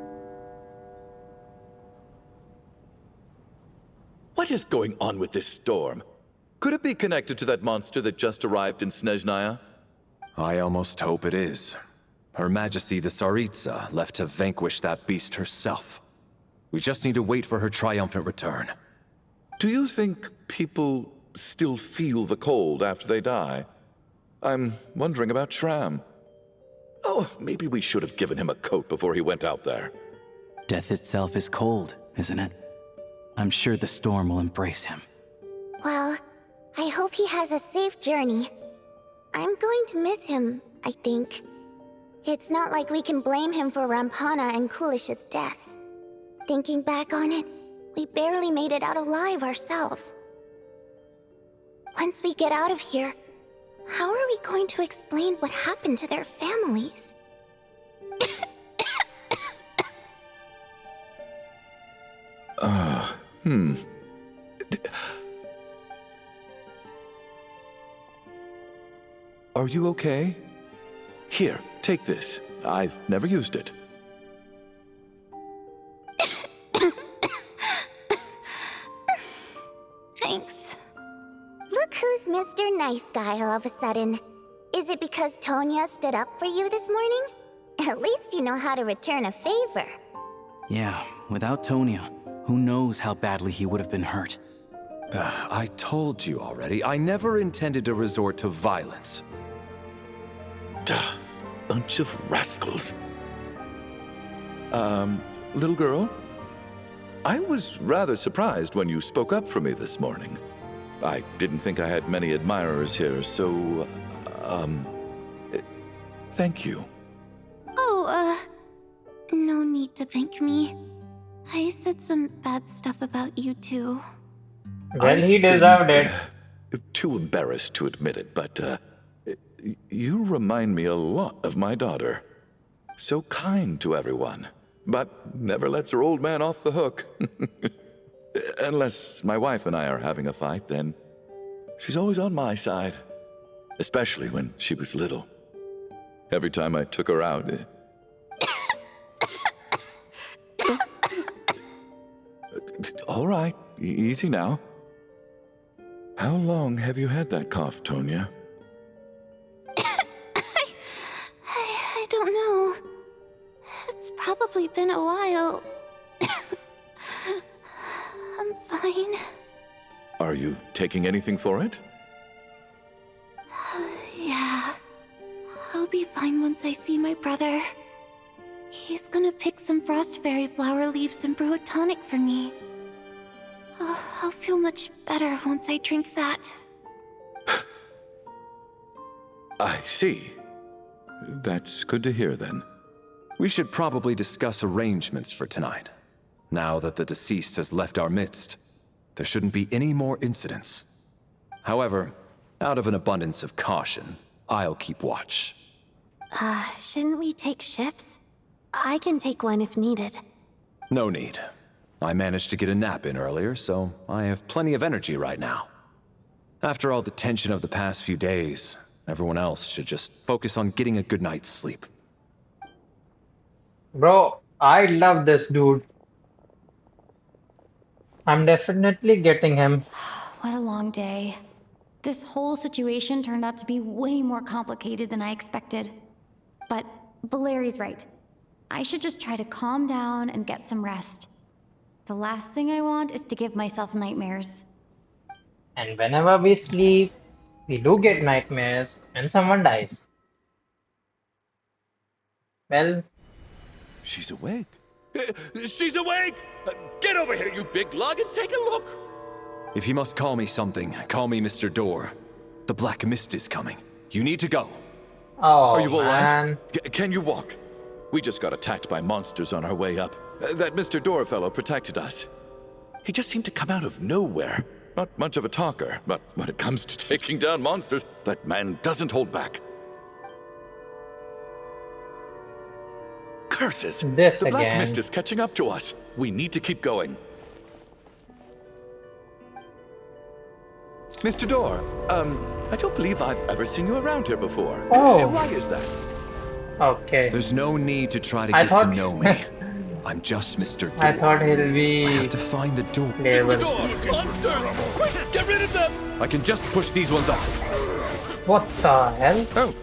What is going on with this storm? Could it be connected to that monster that just arrived in Snezhnaya? I almost hope it is. Her Majesty the Tsaritsa left to vanquish that beast herself. We just need to wait for her triumphant return. Do you think people still feel the cold after they die? I'm wondering about Shram. Oh, maybe we should have given him a coat before he went out there. Death itself is cold, isn't it? I'm sure the storm will embrace him. Well, I hope he has a safe journey. I'm going to miss him, I think. It's not like we can blame him for Rampana and Kulish's deaths. Thinking back on it, we barely made it out alive ourselves. Once we get out of here, how are we going to explain what happened to their families? Are you okay? Here, take this. I've never used it. Thanks. Look who's Mr. Nice Guy all of a sudden. Is it because Tonya stood up for you this morning? At least you know how to return a favor. Yeah, without Tonya, who knows how badly he would have been hurt. I told you already, I never intended to resort to violence. Duh, bunch of rascals. Little girl? I was rather surprised when you spoke up for me this morning. I didn't think I had many admirers here, so, thank you. Oh, no need to thank me. I said some bad stuff about you too. Well, he deserved it. Too embarrassed to admit it, but, you remind me a lot of my daughter. So kind to everyone, but never lets her old man off the hook. Unless my wife and I are having a fight, then she's always on my side. Especially when she was little. Every time I took her out... All right, easy now. How long have you had that cough, Tonya? I don't know. It's probably been a while. I'm fine. Are you taking anything for it? Yeah. I'll be fine once I see my brother. He's gonna pick some frost fairy flower leaves and brew a tonic for me. I'll feel much better once I drink that. I see. That's good to hear, then. We should probably discuss arrangements for tonight. Now that the deceased has left our midst, there shouldn't be any more incidents. However, out of an abundance of caution, I'll keep watch. Shouldn't we take shifts? I can take one if needed. No need. I managed to get a nap in earlier, so I have plenty of energy right now. After all the tension of the past few days, everyone else should just focus on getting a good night's sleep. Bro, I love this dude. I'm definitely getting him. What a long day. This whole situation turned out to be way more complicated than I expected. But Valeri's right. I should just try to calm down and get some rest. The last thing I want is to give myself nightmares. And whenever we sleep, we do get nightmares and someone dies. Well, She's awake. She's awake! Get over here, you big lug, and take a look! If you must call me something, call me Mr. Door. The Black Mist is coming. You need to go. Are oh you all right? man. Can you walk? We just got attacked by monsters on our way up. That Mr. Door fellow protected us. He just seemed to come out of nowhere. Not much of a talker, but when it comes to taking down monsters, that man doesn't hold back. Curses! This The Black again. Mist is catching up to us. We need to keep going. Mr. Door, I don't believe I've ever seen you around here before. Oh. Why is that? Okay. There's no need to try to I get thought- to know me. I'm just Mr. Door. I thought he'll I be have to find the door. Mr. playable. Door! Monsters! Quick, get rid of them! I can just push these ones off. What the hell? Oh,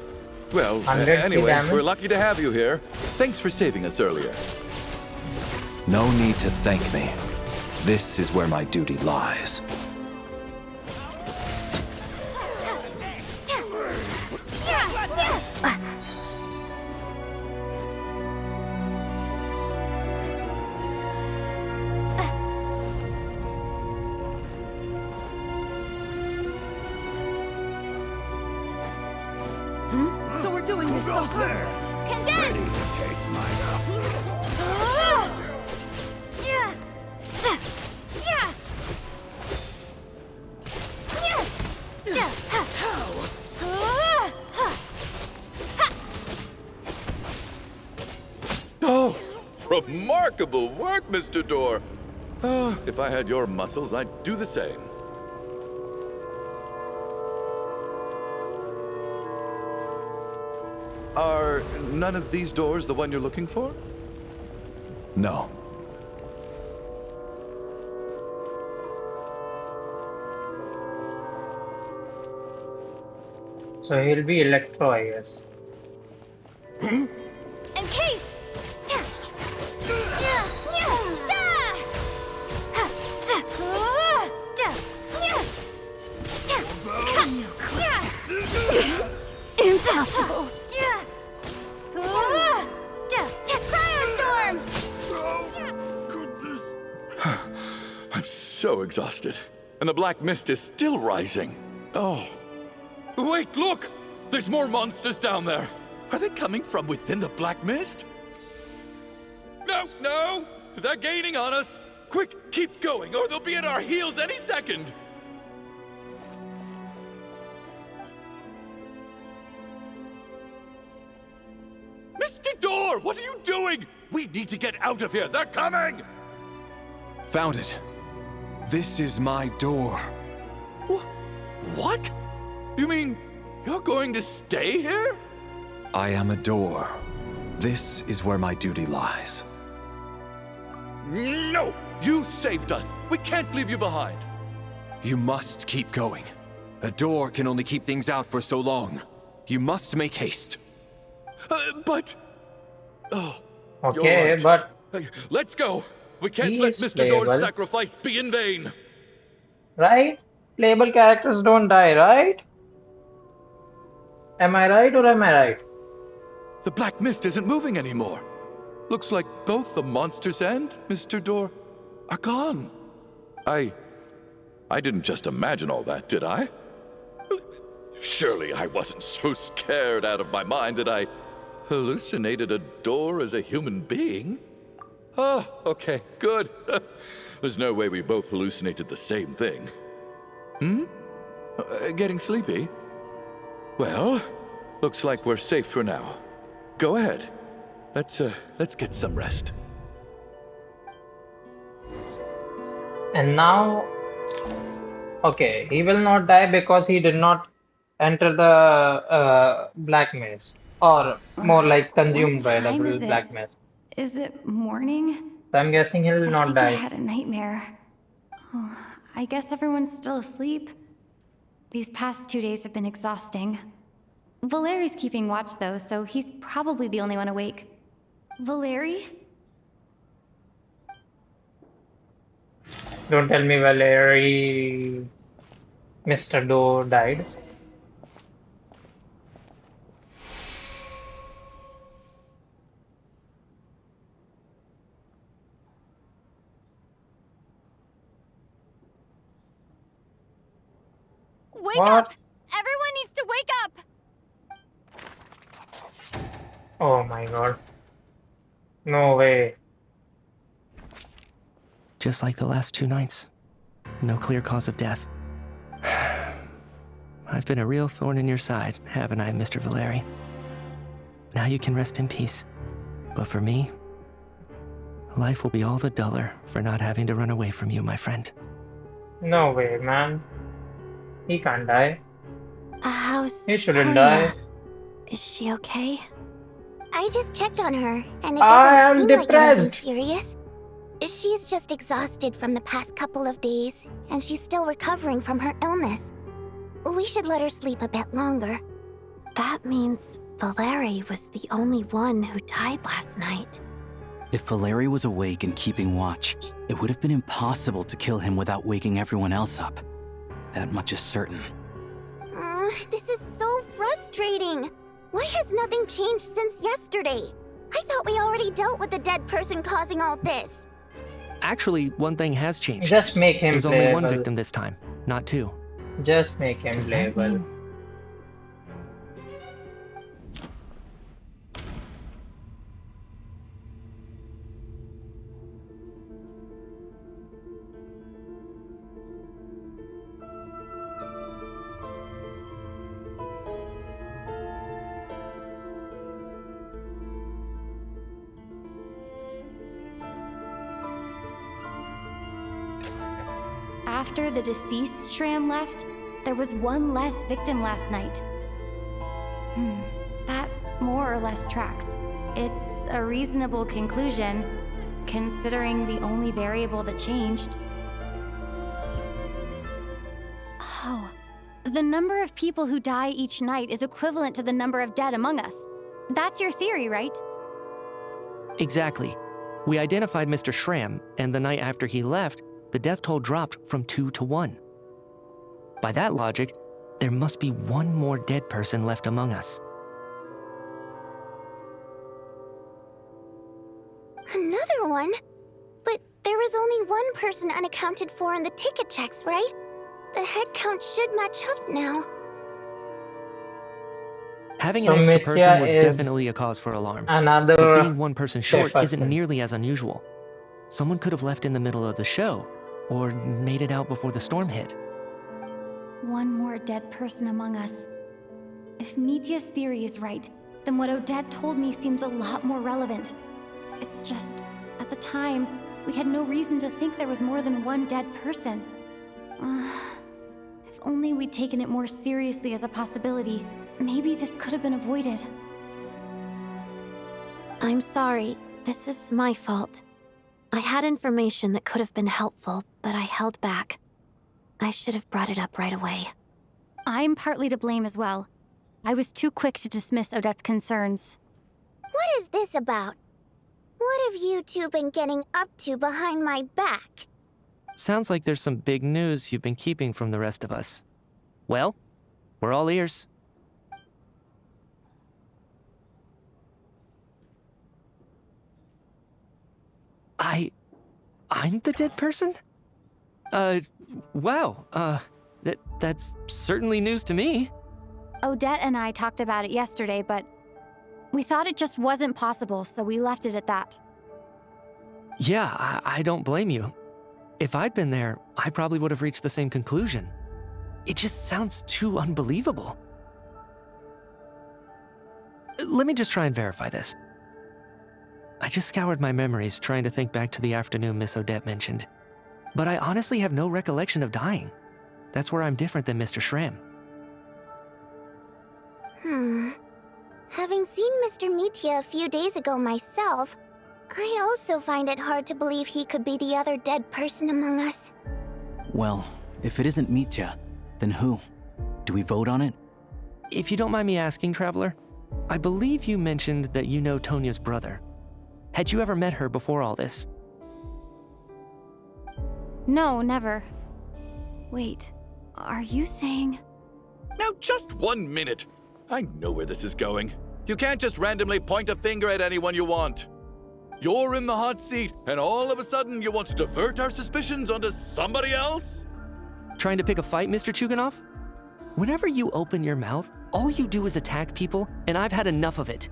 well, 100 anyway, damage? we're lucky to have you here. Thanks for saving us earlier. No need to thank me. This is where my duty lies. So we're doing this the hard way. Oh, remarkable work, Mr. Door. Oh, if I had your muscles, I'd do the same. Are none of these doors the one you're looking for? No. So he'll be Electro, I guess. In case! Impossible! Cryostorm! I'm so exhausted. And the black mist is still rising. Oh. Wait, look! There's more monsters down there. Are they coming from within the black mist? No, no! They're gaining on us! Quick, keep going, or they'll be at our heels any second! Mr. Door, what are you doing? We need to get out of here. They're coming! Found it. This is my door. What? You mean you're going to stay here? I am a door. This is where my duty lies. No! You saved us. We can't leave you behind. You must keep going. A door can only keep things out for so long. You must make haste. But... Oh, Okay, you're right. but Hey, let's go. We can't He let is Mr. Door's playable. sacrifice be in vain. right? Playable characters don't die, right? Am I right or am I right? The black mist isn't moving anymore. Looks like both the monsters and Mr. Door are gone. I didn't just imagine all that, did I? Surely I wasn't so scared out of my mind that I hallucinated a door as a human being. Oh, okay, good. There's no way we both hallucinated the same thing. Getting sleepy? Well, looks like we're safe for now. Go ahead. Let's get some rest. And now, okay, he will not die because he did not enter the black maze, or more like consumed by the time is it? black maze. Is it morning? So I'm guessing he will I not think I die. had a nightmare. Oh, I guess everyone's still asleep. These past 2 days have been exhausting. Valeri's keeping watch though, so he's probably the only one awake. Valeri? Don't tell me Valerie, Mr. Doe died. Wake up! What? Everyone needs to wake up! Oh my god. No way. Just like the last 2 nights. No clear cause of death. I've been a real thorn in your side, haven't I, Mr. Valeri? Now you can rest in peace. But for me, life will be all the duller for not having to run away from you, my friend. No way, man. He can't die. How's He shouldn't Tonya? die. Is she okay? I just checked on her, and it I doesn't am seem like anything depressed. serious. She's just exhausted from the past couple of days, and she's still recovering from her illness. We should let her sleep a bit longer. That means Valeri was the only one who died last night. If Valeri was awake and keeping watch, it would have been impossible to kill him without waking everyone else up. That much is certain. This is so frustrating. Why has nothing changed since yesterday? I thought we already dealt with the dead person causing all this. Actually, one thing has changed. Just make him There's only one playable. victim this time, not 2. Just make him Does that playable. mean- After the deceased Shram left, there was one less victim last night. That more or less tracks. It's a reasonable conclusion, considering the only variable that changed. Oh, the number of people who die each night is equivalent to the number of dead among us. That's your theory, right? Exactly. We identified Mr. Shram, and the night after he left, the death toll dropped from 2 to 1. By that logic, there must be one more dead person left among us. Another one? But there was only one person unaccounted for in the ticket checks, right? The head count should match up now. Having So an extra person Mithya was is definitely a cause for alarm. Another But being one person short dead isn't person. nearly as unusual. Someone could have left in the middle of the show, or made it out before the storm hit. One more dead person among us. If Mitya's theory is right, then what Odette told me seems a lot more relevant. It's just, at the time, we had no reason to think there was more than one dead person. If only we'd taken it more seriously as a possibility, maybe this could have been avoided. I'm sorry. This is my fault. I had information that could have been helpful, but I held back. I should have brought it up right away. I'm partly to blame as well. I was too quick to dismiss Odette's concerns. What is this about? What have you two been getting up to behind my back? Sounds like there's some big news you've been keeping from the rest of us. Well, we're all ears. I'm the dead person? Wow, that's certainly news to me. Odette and I talked about it yesterday, but we thought it just wasn't possible, so we left it at that. Yeah, I don't blame you. If I'd been there, I probably would have reached the same conclusion. It just sounds too unbelievable. Let me just try and verify this. I just scoured my memories trying to think back to the afternoon Miss Odette mentioned. But I honestly have no recollection of dying. That's where I'm different than Mr. Shram. Having seen Mr. Mitya a few days ago myself, I also find it hard to believe he could be the other dead person among us. Well, if it isn't Mitya, then who? Do we vote on it? If you don't mind me asking, Traveler, I believe you mentioned that you know Tonya's brother. Had you ever met her before all this? No, never. Wait, are you saying... Now, just 1 minute. I know where this is going. You can't just randomly point a finger at anyone you want. You're in the hot seat, and all of a sudden you want to divert our suspicions onto somebody else? Trying to pick a fight, Mr. Chuganov? Whenever you open your mouth, all you do is attack people, and I've had enough of it.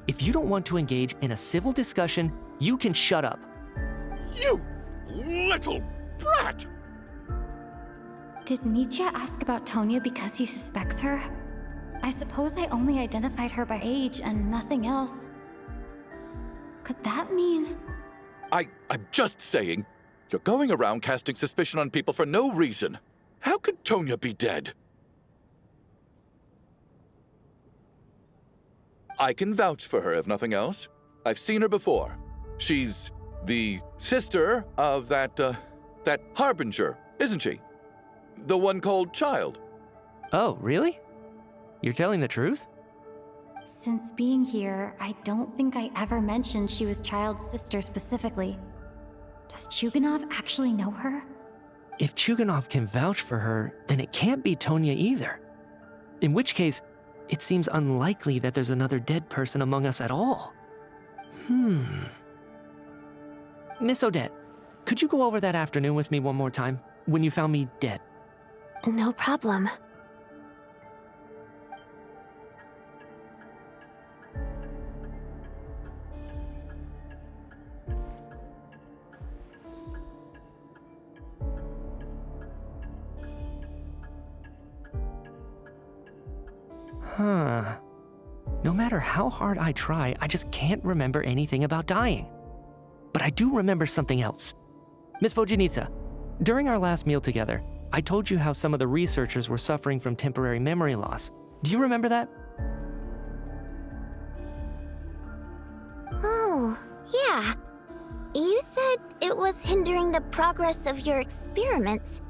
If you don't want to engage in a civil discussion, you can shut up. You little brat! Did Nietzsche ask about Tonya because he suspects her? I suppose I only identified her by age and nothing else. Could that mean... I'm just saying, you're going around casting suspicion on people for no reason. How could Tonya be dead? I can vouch for her, if nothing else. I've seen her before. She's the sister of that Harbinger, isn't she? The one called Child. Oh, really? You're telling the truth? Since being here, I don't think I ever mentioned she was Child's sister specifically. Does Chuganov actually know her? If Chuganov can vouch for her, then it can't be Tonya either. In which case, it seems unlikely that there's another dead person among us at all. Miss Odette, could you go over that afternoon with me one more time, when you found me dead? No problem. No matter how hard I try, I just can't remember anything about dying. But I do remember something else. Miss Vojanitsa, during our last meal together, I told you how some of the researchers were suffering from temporary memory loss. Do you remember that? Oh, yeah. You said it was hindering the progress of your experiments.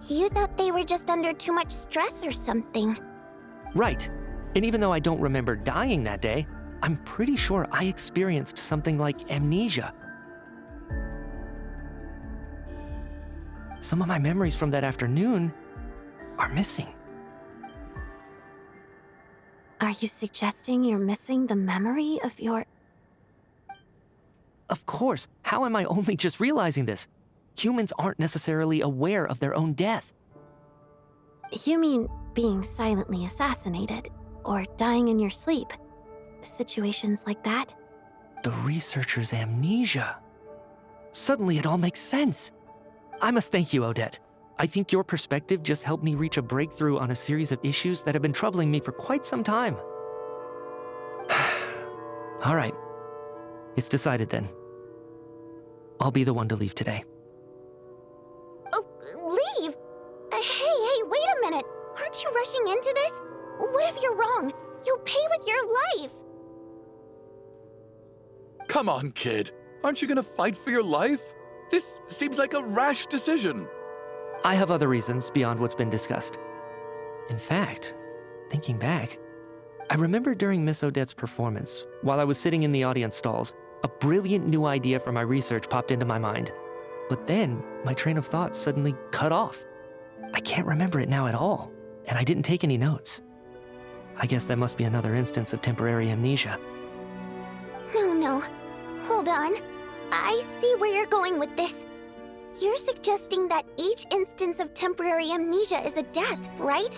You thought they were just under too much stress or something. Right. And even though I don't remember dying that day, I'm pretty sure I experienced something like amnesia. Some of my memories from that afternoon are missing. Are you suggesting you're missing the memory of your... Of course. How am I only just realizing this? Humans aren't necessarily aware of their own death. You mean being silently assassinated, or dying in your sleep? Situations like that? The researcher's amnesia. Suddenly it all makes sense. I must thank you, Odette. I think your perspective just helped me reach a breakthrough on a series of issues that have been troubling me for quite some time. All right. It's decided then. I'll be the one to leave today. Oh, leave? Hey, wait a minute. Aren't you rushing into this? What if you're wrong? You'll pay with your life. Come on, kid. Aren't you gonna fight for your life? This seems like a rash decision. I have other reasons beyond what's been discussed. In fact, thinking back, I remember during Miss Odette's performance, while I was sitting in the audience stalls, a brilliant new idea for my research popped into my mind. But then, my train of thought suddenly cut off. I can't remember it now at all, and I didn't take any notes. I guess that must be another instance of temporary amnesia. No. Hold on. I see where you're going with this. You're suggesting that each instance of temporary amnesia is a death, right?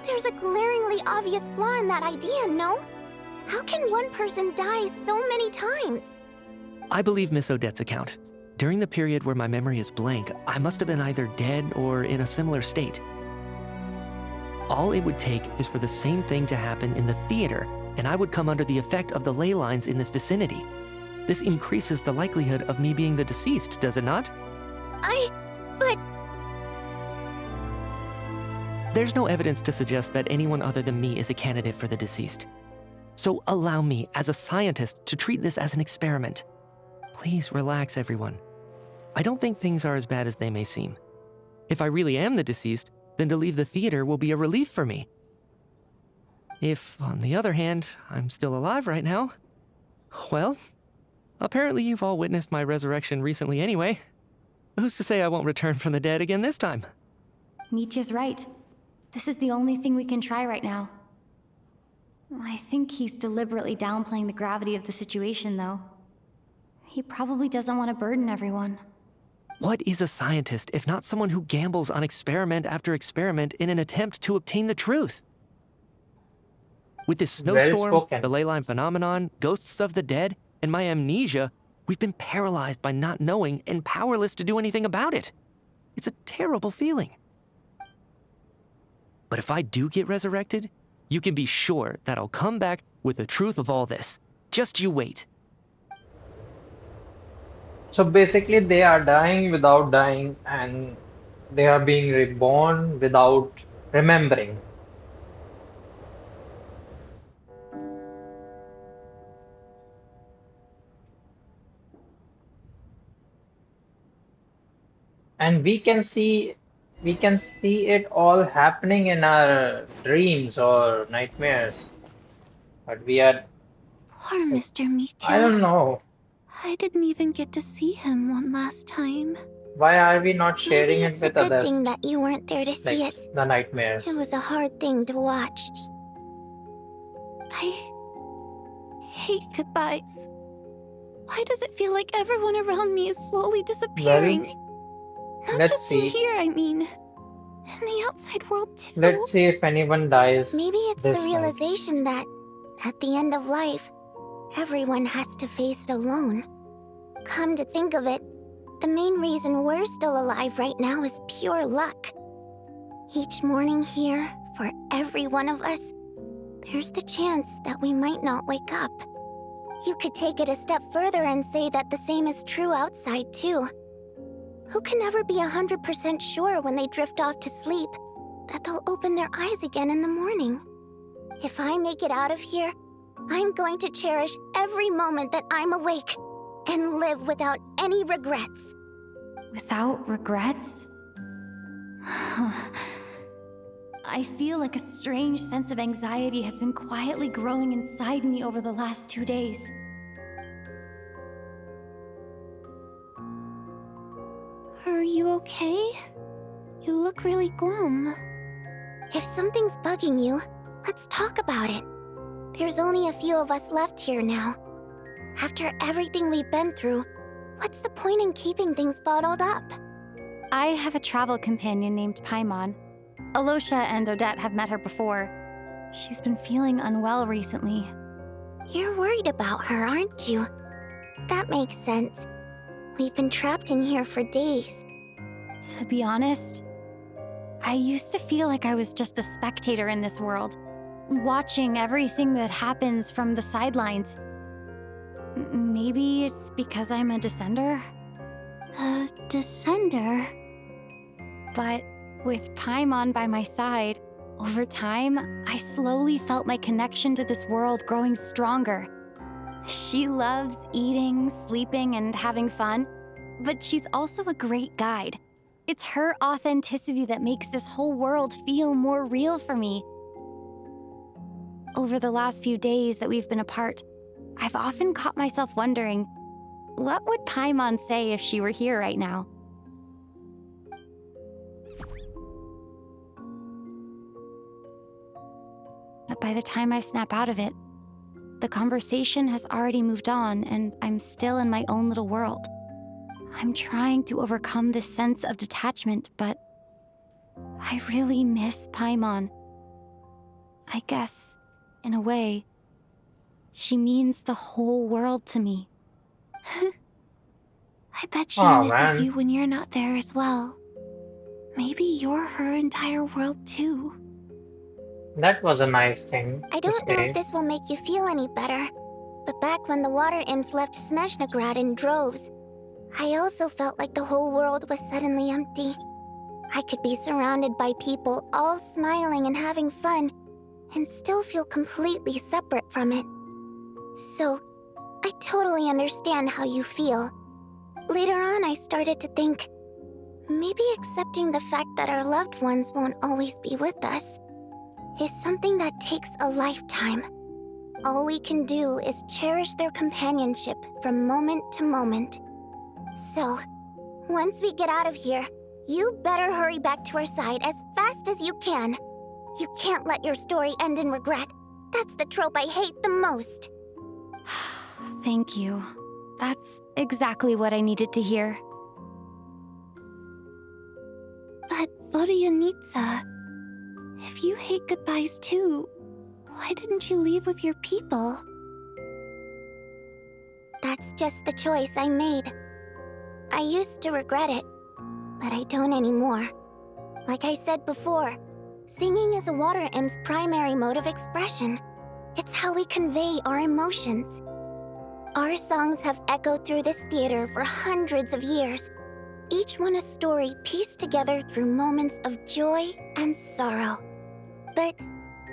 There's a glaringly obvious flaw in that idea, no? How can one person die so many times? I believe Miss Odette's account. During the period where my memory is blank, I must have been either dead or in a similar state. All it would take is for the same thing to happen in the theater, and I would come under the effect of the ley lines in this vicinity. This increases the likelihood of me being the deceased, does it not? But... There's no evidence to suggest that anyone other than me is a candidate for the deceased. So allow me, as a scientist, to treat this as an experiment. Please relax, everyone. I don't think things are as bad as they may seem. If I really am the deceased, then to leave the theater will be a relief for me. If, on the other hand, I'm still alive right now, well, apparently you've all witnessed my resurrection recently anyway. Who's to say I won't return from the dead again this time? Nietzsche's right. This is the only thing we can try right now. I think he's deliberately downplaying the gravity of the situation, though. He probably doesn't want to burden everyone. What is a scientist if not someone who gambles on experiment after experiment in an attempt to obtain the truth? With this Well snowstorm, the spoken. ley line phenomenon, ghosts of the dead, and my amnesia, we've been paralyzed by not knowing and powerless to do anything about it. It's a terrible feeling. But if I do get resurrected, you can be sure that I'll come back with the truth of all this. Just you wait. So basically, they are dying without dying, and they are being reborn without remembering. And we can see it all happening in our dreams or nightmares. But we are Poor like, Mr. I don't Mitya. know. I didn't even get to see him one last time. Why are we not Maybe sharing it it's a with good others? thing that you weren't there to see Like it. the It nightmares. was a hard thing to watch. I hate goodbyes. Why does it feel like everyone around me is slowly Well, disappearing? Not let's just in see. here, I mean. In the outside world, too. Let's see if anyone dies Maybe it's the this night. realization that, at the end of life, everyone has to face it alone. Come to think of it, the main reason we're still alive right now is pure luck. Each morning here, for every one of us, there's the chance that we might not wake up. You could take it a step further and say that the same is true outside, too. Who can never be 100% sure when they drift off to sleep that they'll open their eyes again in the morning? If I make it out of here, I'm going to cherish every moment that I'm awake and live without any regrets. Without regrets? I feel like a strange sense of anxiety has been quietly growing inside me over the last 2 days. Are you okay? You look really glum. If something's bugging you, let's talk about it. There's only a few of us left here now. After everything we've been through, what's the point in keeping things bottled up? I have a travel companion named Paimon. Alosha and Odette have met her before. She's been feeling unwell recently. You're worried about her, aren't you? That makes sense. We've been trapped in here for days. To be honest, I used to feel like I was just a spectator in this world, watching everything that happens from the sidelines. Maybe it's because I'm a descender? A descender? But with Paimon by my side, over time, I slowly felt my connection to this world growing stronger. She loves eating, sleeping, and having fun, but she's also a great guide. It's her authenticity that makes this whole world feel more real for me. Over the last few days that we've been apart, I've often caught myself wondering, what would Paimon say if she were here right now? But by the time I snap out of it, the conversation has already moved on and I'm still in my own little world. I'm trying to overcome this sense of detachment, but I really miss Paimon. I guess, in a way, she means the whole world to me. I bet she Oh misses man. you when you're not there as well. Maybe you're her entire world too. That was a nice thing I to don't know say. if this will make you feel any better, but back when the water imps left Snezhnaya in droves, I also felt like the whole world was suddenly empty. I could be surrounded by people all smiling and having fun, and still feel completely separate from it. So, I totally understand how you feel. Later on, I started to think, maybe accepting the fact that our loved ones won't always be with us is something that takes a lifetime. All we can do is cherish their companionship from moment to moment. So, once we get out of here, you better hurry back to our side as fast as you can. You can't let your story end in regret. That's the trope I hate the most. Thank you. That's exactly what I needed to hear. Vodyanitsa, if you hate goodbyes too, why didn't you leave with your people? That's just the choice I made. I used to regret it, but I don't anymore. Like I said before, singing is a water imp's primary mode of expression. It's how we convey our emotions. Our songs have echoed through this theater for hundreds of years, each one a story pieced together through moments of joy and sorrow. But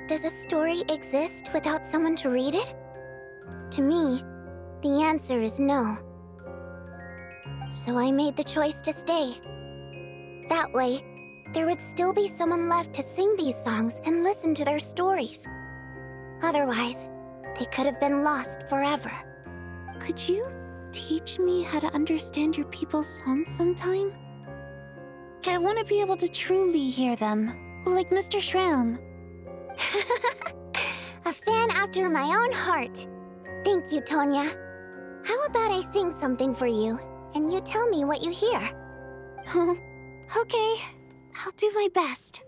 does a story exist without someone to read it? To me, the answer is no. So I made the choice to stay. That way, there would still be someone left to sing these songs and listen to their stories. Otherwise, they could have been lost forever. Could you teach me how to understand your people's songs sometime? I want to be able to truly hear them, like Mr. Shram. A fan after my own heart. Thank you, Tonya. How about I sing something for you, and you tell me what you hear? Oh, okay. I'll do my best.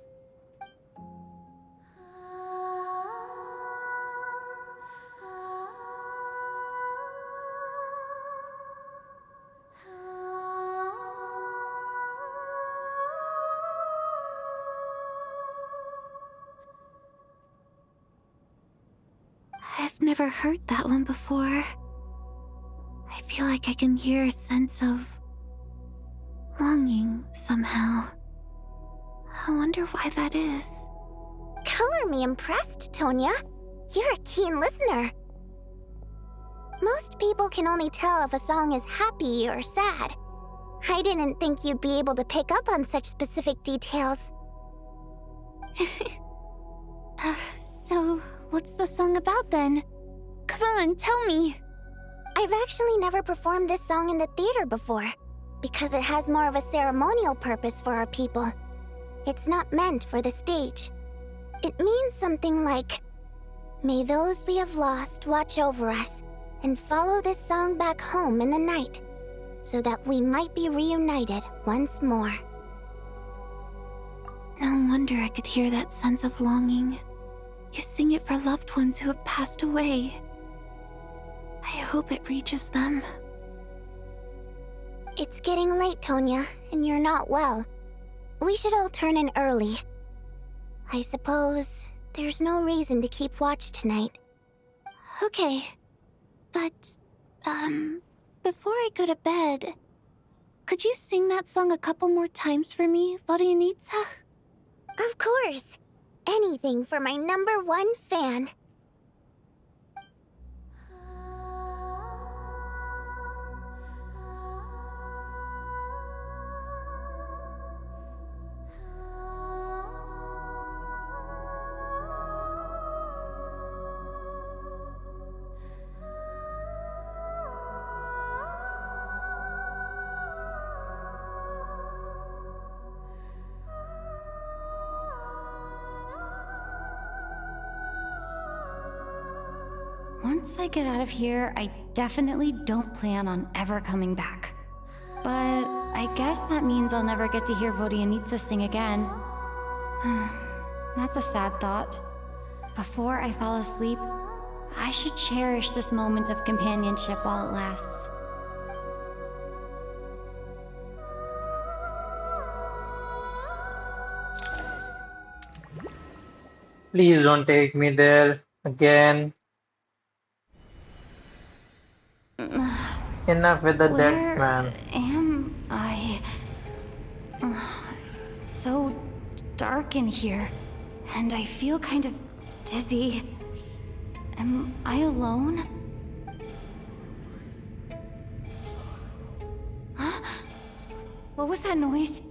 I've never heard that one before. I feel like I can hear a sense of longing somehow. I wonder why that is. Color me impressed, Tonya. You're a keen listener. Most people can only tell if a song is happy or sad. I didn't think you'd be able to pick up on such specific details. So, what's the song about then? Come on, tell me. I've actually never performed this song in the theater before, because it has more of a ceremonial purpose for our people. It's not meant for the stage. It means something like, "May those we have lost watch over us, and follow this song back home in the night, so that we might be reunited once more." No wonder I could hear that sense of longing. You sing it for loved ones who have passed away. I hope it reaches them. It's getting late, Tonya, and you're not well. We should all turn in early. I suppose there's no reason to keep watch tonight. Okay. But, before I go to bed, could you sing that song a couple more times for me, Vodyanitsa? Of course. Anything for my #1 fan. Once I get out of here, I definitely don't plan on ever coming back. But I guess that means I'll never get to hear Vodyanitsa sing again. That's a sad thought. Before I fall asleep, I should cherish this moment of companionship while it lasts. Please don't take me there again. Enough with the deaths, Where man. am I? It's so dark in here, and I feel kind of dizzy. Am I alone? Huh? What was that noise?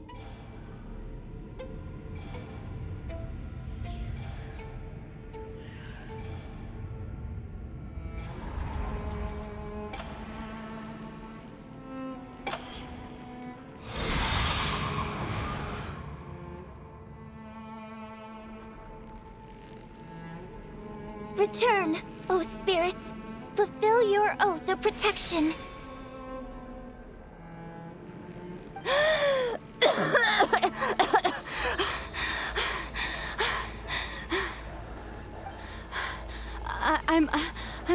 Return, O spirits. Fulfill your oath of protection.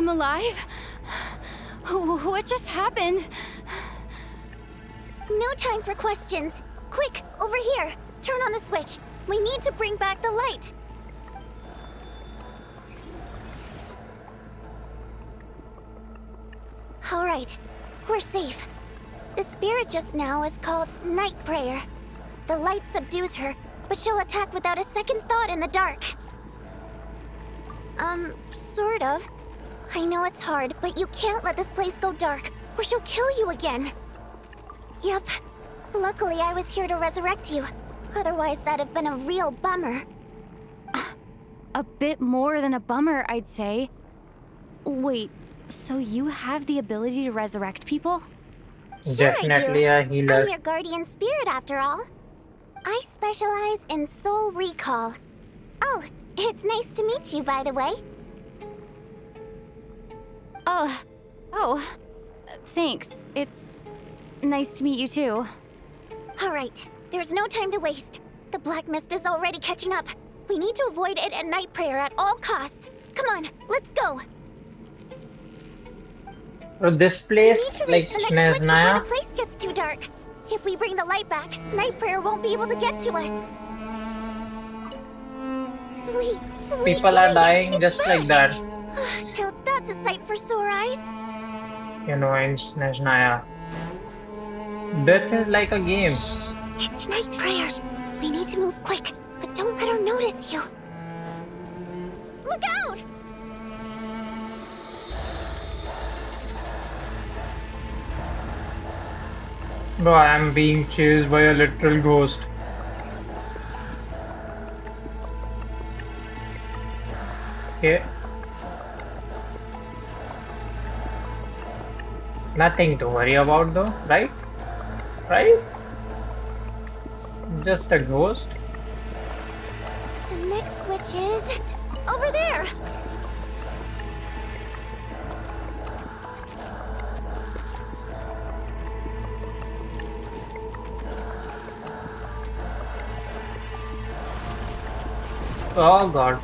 I'm alive? What just happened? No time for questions. Quick, over here. Turn on the switch. We need to bring back the light. Alright, we're safe. The spirit just now is called Night Prayer. The light subdues her, but she'll attack without a second thought in the dark. Sort of. I know it's hard, but you can't let this place go dark, or she'll kill you again. Yep. Luckily, I was here to resurrect you. Otherwise, that'd have been a real bummer. A bit more than a bummer, I'd say. Wait, so you have the ability to resurrect people? Sure Definitely a I do. healer. I'm your guardian spirit, after all. I specialize in soul recall. Oh, it's nice to meet you, by the way. Oh, thanks. It's nice to meet you too. Alright, there's no time to waste. The black mist is already catching up. We need to avoid it and Night Prayer at all costs. Come on, let's go. So this We need place, to like reach the next switch before Snezhnaya, the place gets too dark. If we bring the light back, Night Prayer won't be able to get to us. Sweet, sweet people are light, dying it's just like back. that. Now that's a sight for sore eyes. You know, in Snezhnaya. Death is like a game. It's Night Prayer. We need to move quick, but don't let her notice you. Look out! Bro, I am being chased by a literal ghost. Okay. Nothing to worry about though, right? Right? Just a ghost. The next switch is over there. Oh god.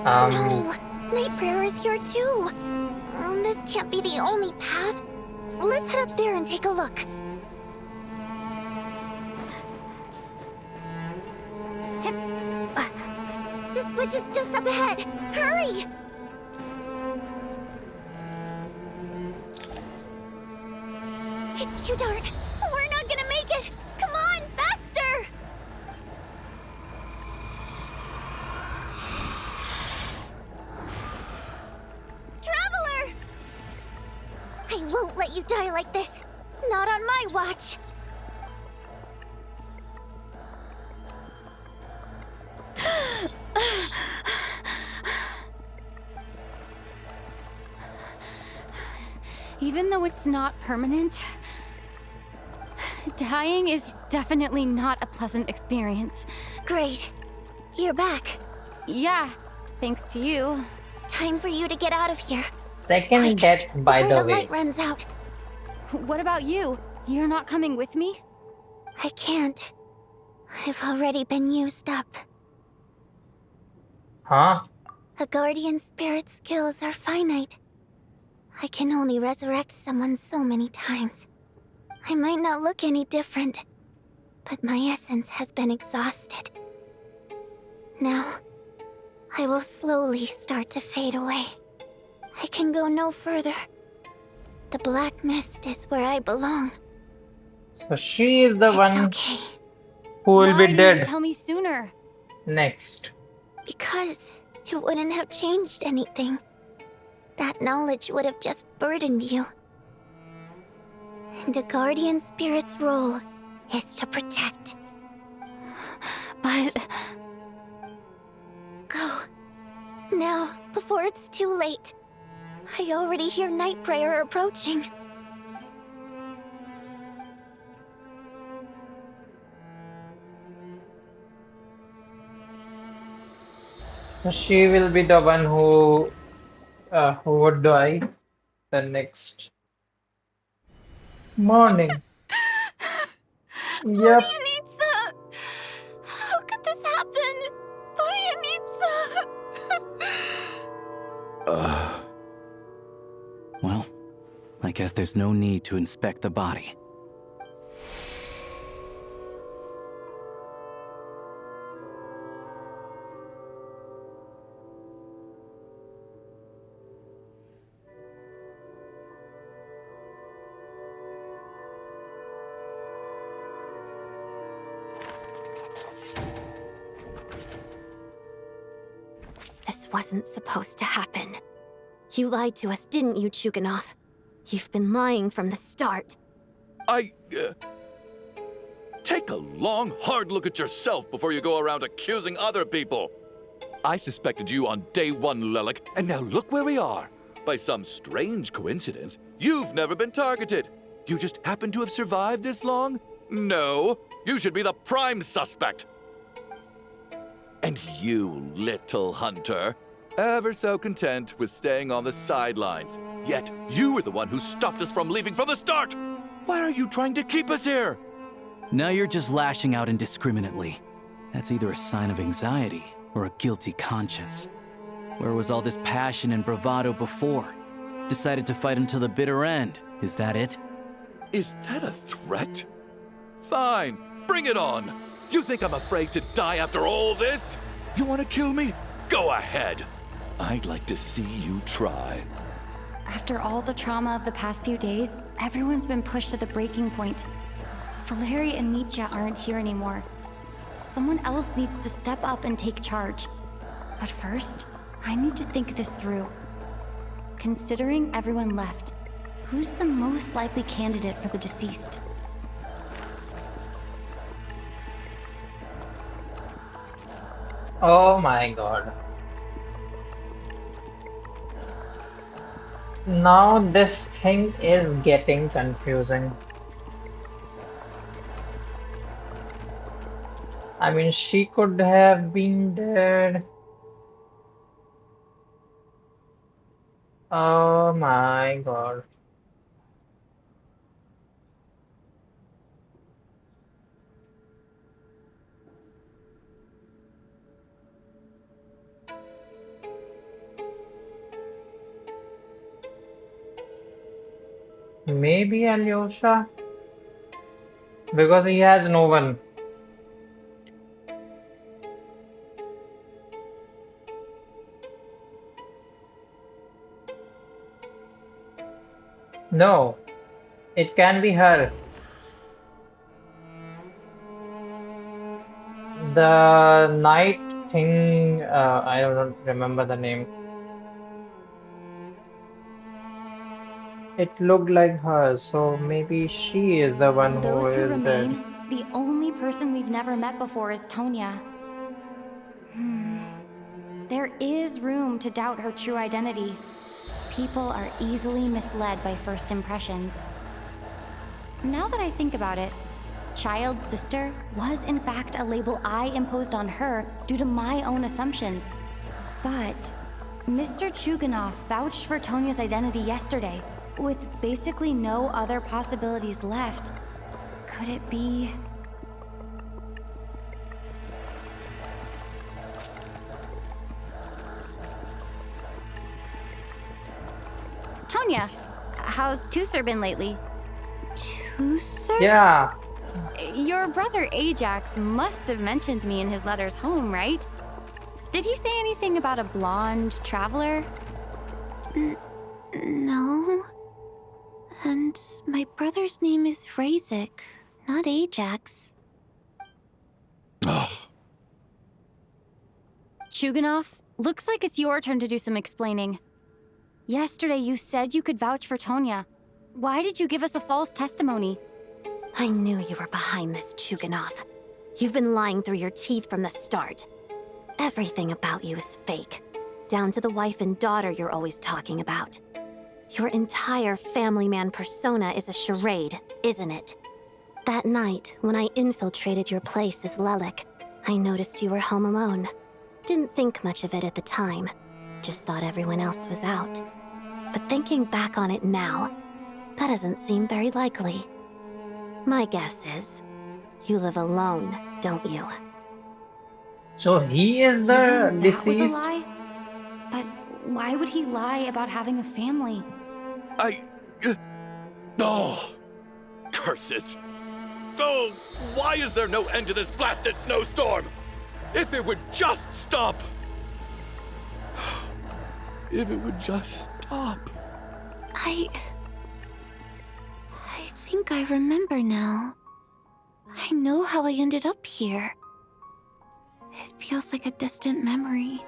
No, Night Prayer is here too. This can't be the only path. Let's head up there and take a look. The switch is just up ahead. Hurry! It's too dark. We're not gonna make it. Come on, faster! Traveler! I won't let you die like this. Not on my watch. Even though it's not permanent, dying is definitely not a pleasant experience. Great. You're back. Yeah, thanks to you. Time for you to get out of here. Second Quick, death, by before the the way. light runs out. What about you? You're not coming with me? I can't. I've already been used up. Huh? A guardian spirit's skills are finite. I can only resurrect someone so many times. I might not look any different, but my essence has been exhausted. Now, I will slowly start to fade away. I can go no further. The black mist is where I belong. So she is the It's one okay, who will Why be didn't you dead tell me sooner? next. because it wouldn't have changed anything. That knowledge would have just burdened you. And a guardian spirit's role is to protect. But... Go. Now, before it's too late. I already hear Night Prayer approaching. She will be the one who would die the next morning. Yep. Orianitsa! How could this happen? Orianitsa! Well, I guess there's no need to inspect the body. This wasn't supposed to happen. You lied to us, didn't you, Chuganov? You've been lying from the start. Take a long, hard look at yourself before you go around accusing other people. I suspected you on day one, Lelik, and now look where we are. By some strange coincidence, you've never been targeted. You just happen to have survived this long? No, you should be the prime suspect. And you, little hunter, ever so content with staying on the sidelines. Yet you were the one who stopped us from leaving from the start. Why are you trying to keep us here? Now you're just lashing out indiscriminately. That's either a sign of anxiety or a guilty conscience. Where was all this passion and bravado before? Decided to fight until the bitter end. Is that it? Is that a threat? Fine, bring it on. You think I'm afraid to die after all this? You want to kill me? Go ahead. I'd like to see you try. After all the trauma of the past few days, everyone's been pushed to the breaking point. Valeri and Nietzsche aren't here anymore. Someone else needs to step up and take charge. But first, I need to think this through. Considering everyone left, who's the most likely candidate for the deceased? Oh my god. Now this thing is getting confusing. I mean, she could have been dead. Oh my god. Maybe Alyosha? Because he has no one. No, it can be her. The night thing, I don't remember the name. It looked like her, so maybe she is the one Of who those who is dead. remain, the only person we've never met before is Tonya. There is room to doubt her true identity. People are easily misled by first impressions. Now that I think about it, child sister was in fact a label I imposed on her due to my own assumptions. But Mr. Chuganov vouched for Tonya's identity yesterday, with basically no other possibilities left. Could it be... Tonya, how's Tusser been lately? Tusser? Yeah, Your brother Ajax must have mentioned me in his letters home, right? Did he say anything about a blonde traveler? No. And my brother's name is Razik, not Ugh. Chuganov, Looks like it's your turn to do some explaining. Yesterday you said you could vouch for Tonya. Why did you give us a false testimony? I knew you were behind this, Chuganov. You've been lying through your teeth from the start. Everything about you is fake, down to the wife and daughter you're always talking about. Your entire family man persona is a charade, isn't it? That night, when I infiltrated your place as Lelik, I noticed you were home alone. Didn't think much of it at the time. Just thought everyone else was out. But thinking back on it now, that doesn't seem very likely. My guess is, you live alone, don't you? So he is Even the that was a deceased? lie? But why would he lie about having a family? Oh, curses. Oh, why is there no end to this blasted snowstorm? If it would just stop. If it would just stop. I think I remember now. I know how I ended up here. It feels like a distant memory.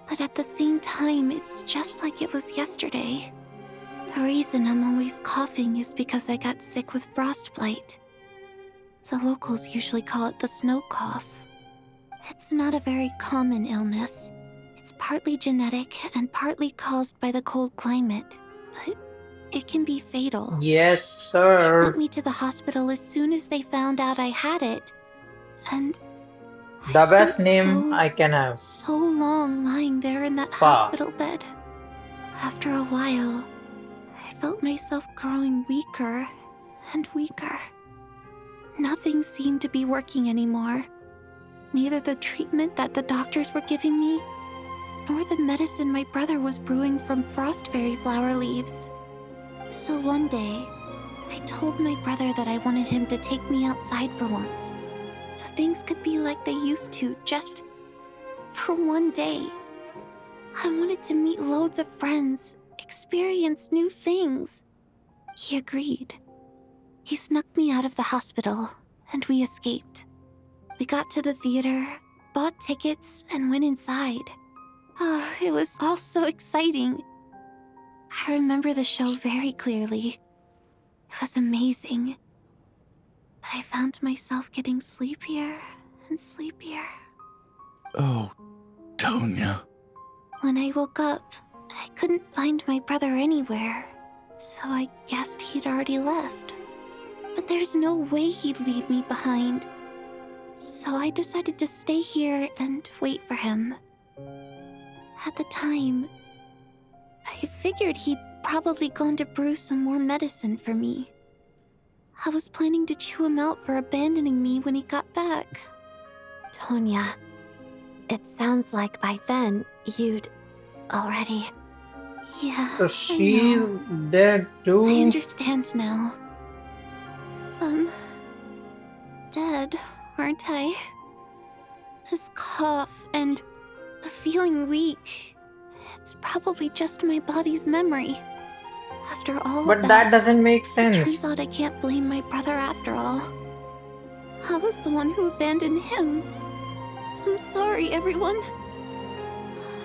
But at the same time, it's just like it was yesterday. The reason I'm always coughing is because I got sick with frostbite. The locals usually call it the snow cough. It's not a very common illness. It's partly genetic and partly caused by the cold climate, but it can be fatal. Yes, They sir. sent me to the hospital as soon as they found out I had it. And The I best spent name I can have. so long lying there in that Pa. hospital bed. After a while, I felt myself growing weaker and weaker. Nothing seemed to be working anymore. Neither the treatment that the doctors were giving me, nor the medicine my brother was brewing from frost fairy flower leaves. So one day, I told my brother that I wanted him to take me outside for once, so things could be like they used to, just for one day. I wanted to meet loads of friends, experience new things. He agreed. He snuck me out of the hospital, and we escaped. We got to the theater, bought tickets, and went inside. Oh, it was all so exciting. I remember the show very clearly. It was amazing. But I found myself getting sleepier and sleepier. Oh, Tonya. When I woke up, I couldn't find my brother anywhere, so I guessed he'd already left. But there's no way he'd leave me behind. So I decided to stay here and wait for him. At the time, I figured he'd probably gone to brew some more medicine for me. I was planning to chew him out for abandoning me when he got back. Tonya, it sounds like by then, you'd already... Yeah, So I she's know. dead too. I understand now. Dead, aren't I? This cough and the feeling weak, it's probably just my body's memory. After all But of that doesn't make it sense. turns out I can't blame my brother after all. I was the one who abandoned him. I'm sorry, everyone.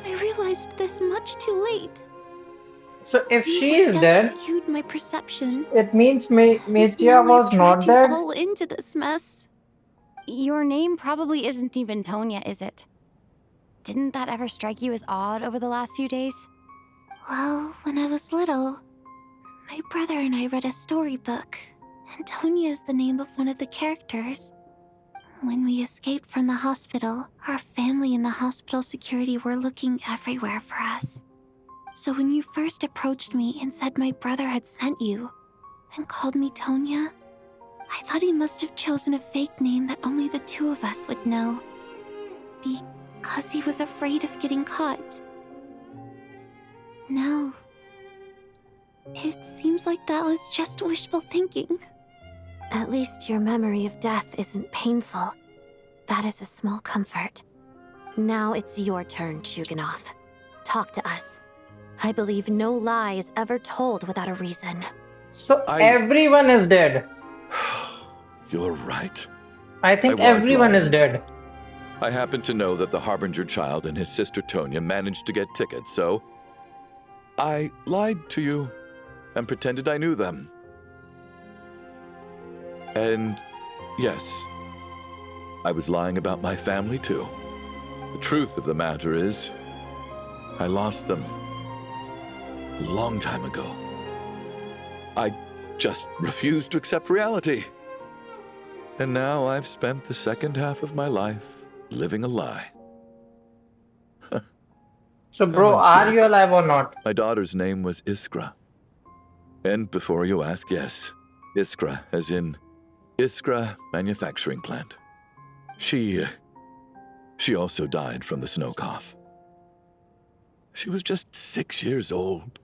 I realized this much too late. So if Seems she like is death dead, skewed my perception. it means And Mitya now was I've dragged not you dead? all into this mess. Your name probably isn't even Tonya, is it? Didn't that ever strike you as odd over the last few days? Well, when I was little, my brother and I read a storybook, and Tonya is the name of one of the characters. When we escaped from the hospital, our family and the hospital security were looking everywhere for us. So when you first approached me and said my brother had sent you, and called me Tonya, I thought he must have chosen a fake name that only the two of us would know. Because he was afraid of getting caught. No. It seems like that was just wishful thinking. At least your memory of death isn't painful. That is a small comfort. Now it's your turn, Chuganov. Talk to us. I believe no lie is ever told without a reason. So everyone is dead. You're right. I think I was everyone is lying. dead. I happen to know that the Harbinger child and his sister Tonya managed to get tickets, so I lied to you and pretended I knew them. And yes, I was lying about my family too. The truth of the matter is, I lost them a long time ago. I just refused to accept reality. And now I've spent the second half of my life living a lie. So, bro, are you alive or not? My daughter's name was Iskra. And before you ask, yes, Iskra, as in Iskra Manufacturing Plant. She also died from the snow cough. She was just 6 years old.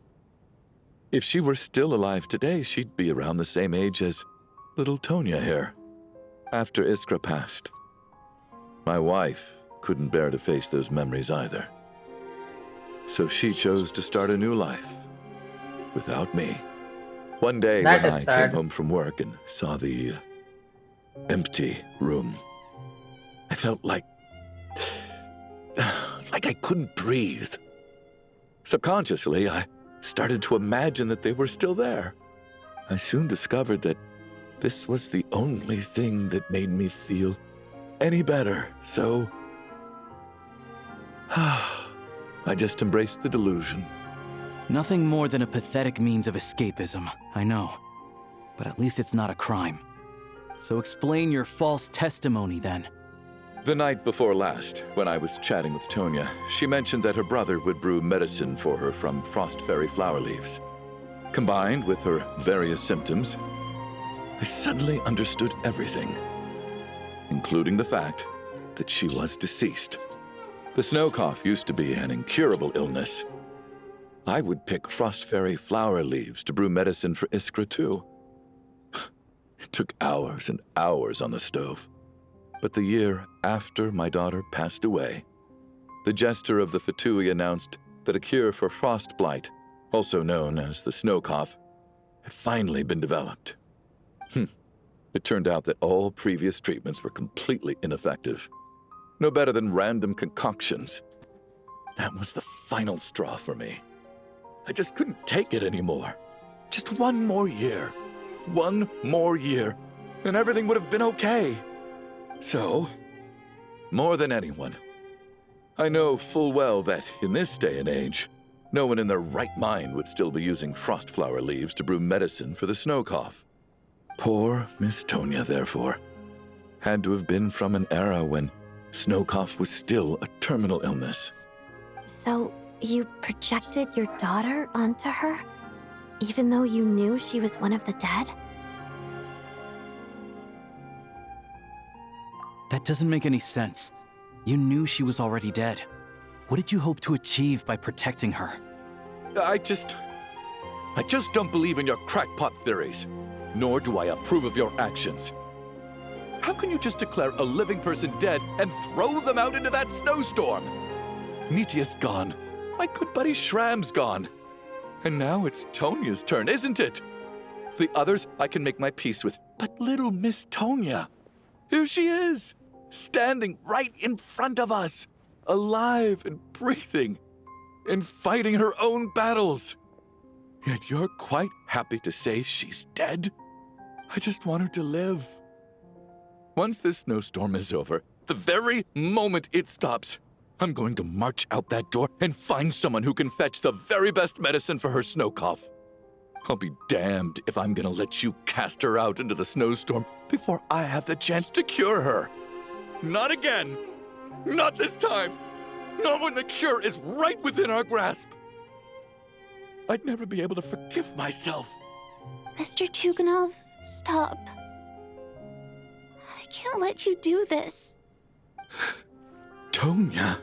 If she were still alive today, she'd be around the same age as little Tonya here. After Iskra passed, my wife couldn't bear to face those memories either. So she chose to start a new life without me. One day That when is I sad. came home from work and saw the empty room, I felt like I couldn't breathe. Subconsciously, I started to imagine that they were still there. I soon discovered that this was the only thing that made me feel any better, so I just embraced the delusion. Nothing more than a pathetic means of escapism, I know. But at least it's not a crime. So explain your false testimony, then. The night before last, when I was chatting with Tonya, she mentioned that her brother would brew medicine for her from frost fairy flower leaves. Combined with her various symptoms, I suddenly understood everything, including the fact that she was deceased. The snow cough used to be an incurable illness. I would pick frost fairy flower leaves to brew medicine for Iskra too. It took hours and hours on the stove. But the year after my daughter passed away, the jester of the Fatui announced that a cure for frost blight, also known as the snow cough, had finally been developed. It turned out that all previous treatments were completely ineffective. No better than random concoctions. That was the final straw for me. I just couldn't take it anymore. Just one more year. One more year, and everything would have been okay. So, more than anyone, I know full well that in this day and age, no one in their right mind would still be using frost flower leaves to brew medicine for the snow cough. Poor Miss Tonya, therefore, had to have been from an era when snow cough was still a terminal illness. So, you projected your daughter onto her? Even though you knew she was one of the dead? That doesn't make any sense. You knew she was already dead. What did you hope to achieve by protecting her? I just don't believe in your crackpot theories, nor do I approve of your actions. How can you just declare a living person dead and throw them out into that snowstorm? Nitia's gone. My good buddy Shram's gone. And now it's Tonya's turn, isn't it? The others I can make my peace with, but little Miss Tonya, here she is, standing right in front of us, alive and breathing, and fighting her own battles. Yet you're quite happy to say she's dead? I just want her to live. Once this snowstorm is over, the very moment it stops, I'm going to march out that door and find someone who can fetch the very best medicine for her snow cough. I'll be damned if I'm gonna let you cast her out into the snowstorm before I have the chance to cure her. Not again! Not this time! Not when the cure is right within our grasp! I'd never be able to forgive myself. Mr. Chuganov, stop. I can't let you do this. Tonya.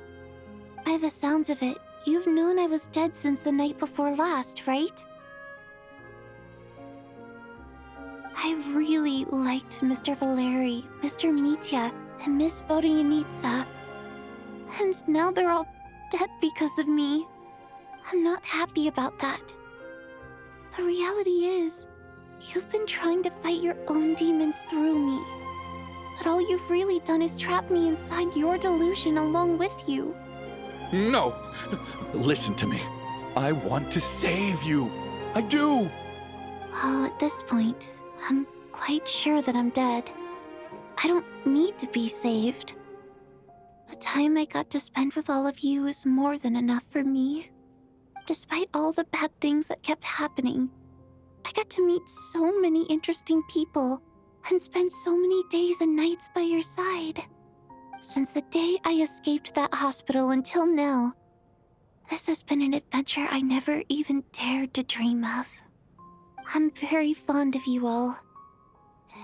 By the sounds of it, you've known I was dead since the night before last, right? I really liked Mr. Valeri, Mr. Mitya, and Miss Vodyanitsa. And now they're all dead because of me. I'm not happy about that. The reality is, you've been trying to fight your own demons through me. But all you've really done is trap me inside your delusion along with you. No! Listen to me. I want to save you. I do! Well, at this point, I'm quite sure that I'm dead. I don't need to be saved. The time I got to spend with all of you is more than enough for me. Despite all the bad things that kept happening, I got to meet so many interesting people and spend so many days and nights by your side. Since the day I escaped that hospital until now, this has been an adventure I never even dared to dream of. I'm very fond of you all.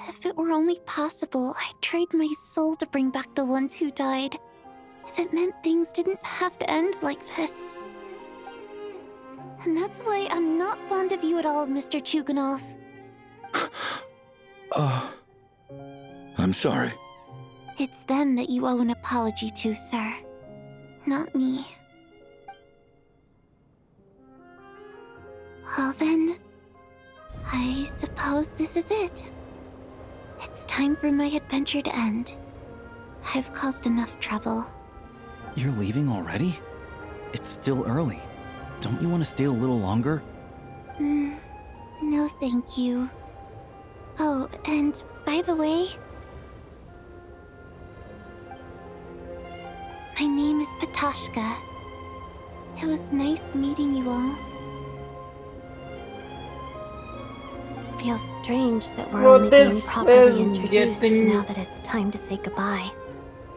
If it were only possible, I'd trade my soul to bring back the ones who died. If it meant things didn't have to end like this. And that's why I'm not fond of you at all, Mr. Chuganov. I'm sorry. It's them that you owe an apology to, sir. Not me. Well then, I suppose this is it. It's time for my adventure to end. I've caused enough trouble. You're leaving already? It's still early. Don't you want to stay a little longer? No thank you. Oh, and by the way, my name is Patashka. It was nice meeting you all. Feels strange that we're Bro, only being this properly is introduced getting... now that it's time to say goodbye.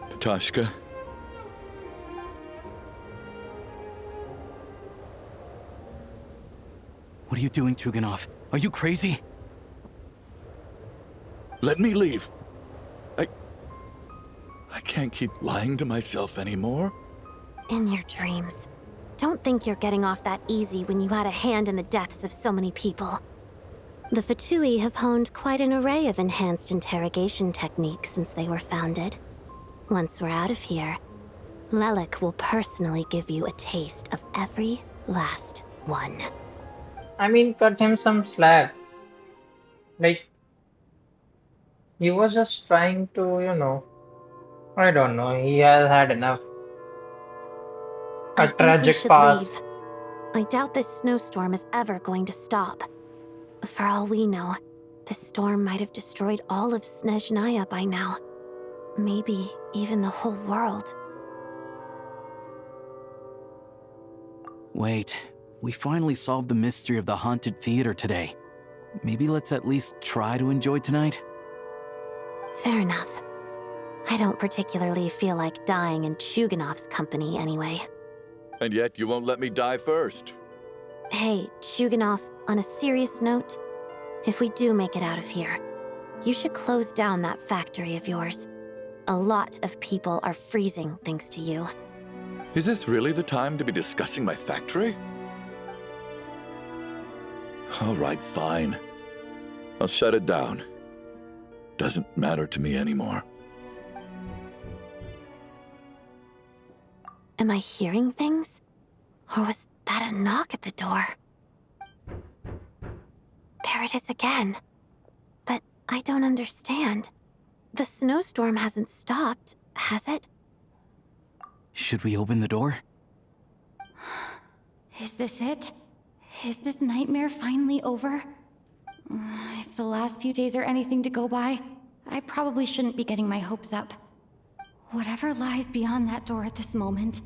Patashka. What are you doing, Chuganov? Are you crazy? Let me leave. I can't keep lying to myself anymore. In your dreams. Don't think you're getting off that easy when you had a hand in the deaths of so many people. The Fatui have honed quite an array of enhanced interrogation techniques since they were founded. Once we're out of here, Lelik will personally give you a taste of every last one. I mean, cut him some slack. Like, he was just trying to, I don't know, he has had enough. I A think we tragic should past. leave. I doubt this snowstorm is ever going to stop. For all we know, this storm might have destroyed all of Snezhnaya by now. Maybe even the whole world. Wait, we finally solved the mystery of the haunted theater today. Maybe let's at least try to enjoy tonight? Fair enough. I don't particularly feel like dying in Chuganov's company anyway. And yet you won't let me die first. Hey, Chuganov, on a serious note, if we do make it out of here, you should close down that factory of yours. A lot of people are freezing thanks to you. Is this really the time to be discussing my factory? All right, fine. I'll shut it down. Doesn't matter to me anymore. Am I hearing things? Or was that a knock at the door? There it is again. But I don't understand. The snowstorm hasn't stopped, has it? Should we open the door? Is this it? Is this nightmare finally over? If the last few days are anything to go by, I probably shouldn't be getting my hopes up. Whatever lies beyond that door at this moment,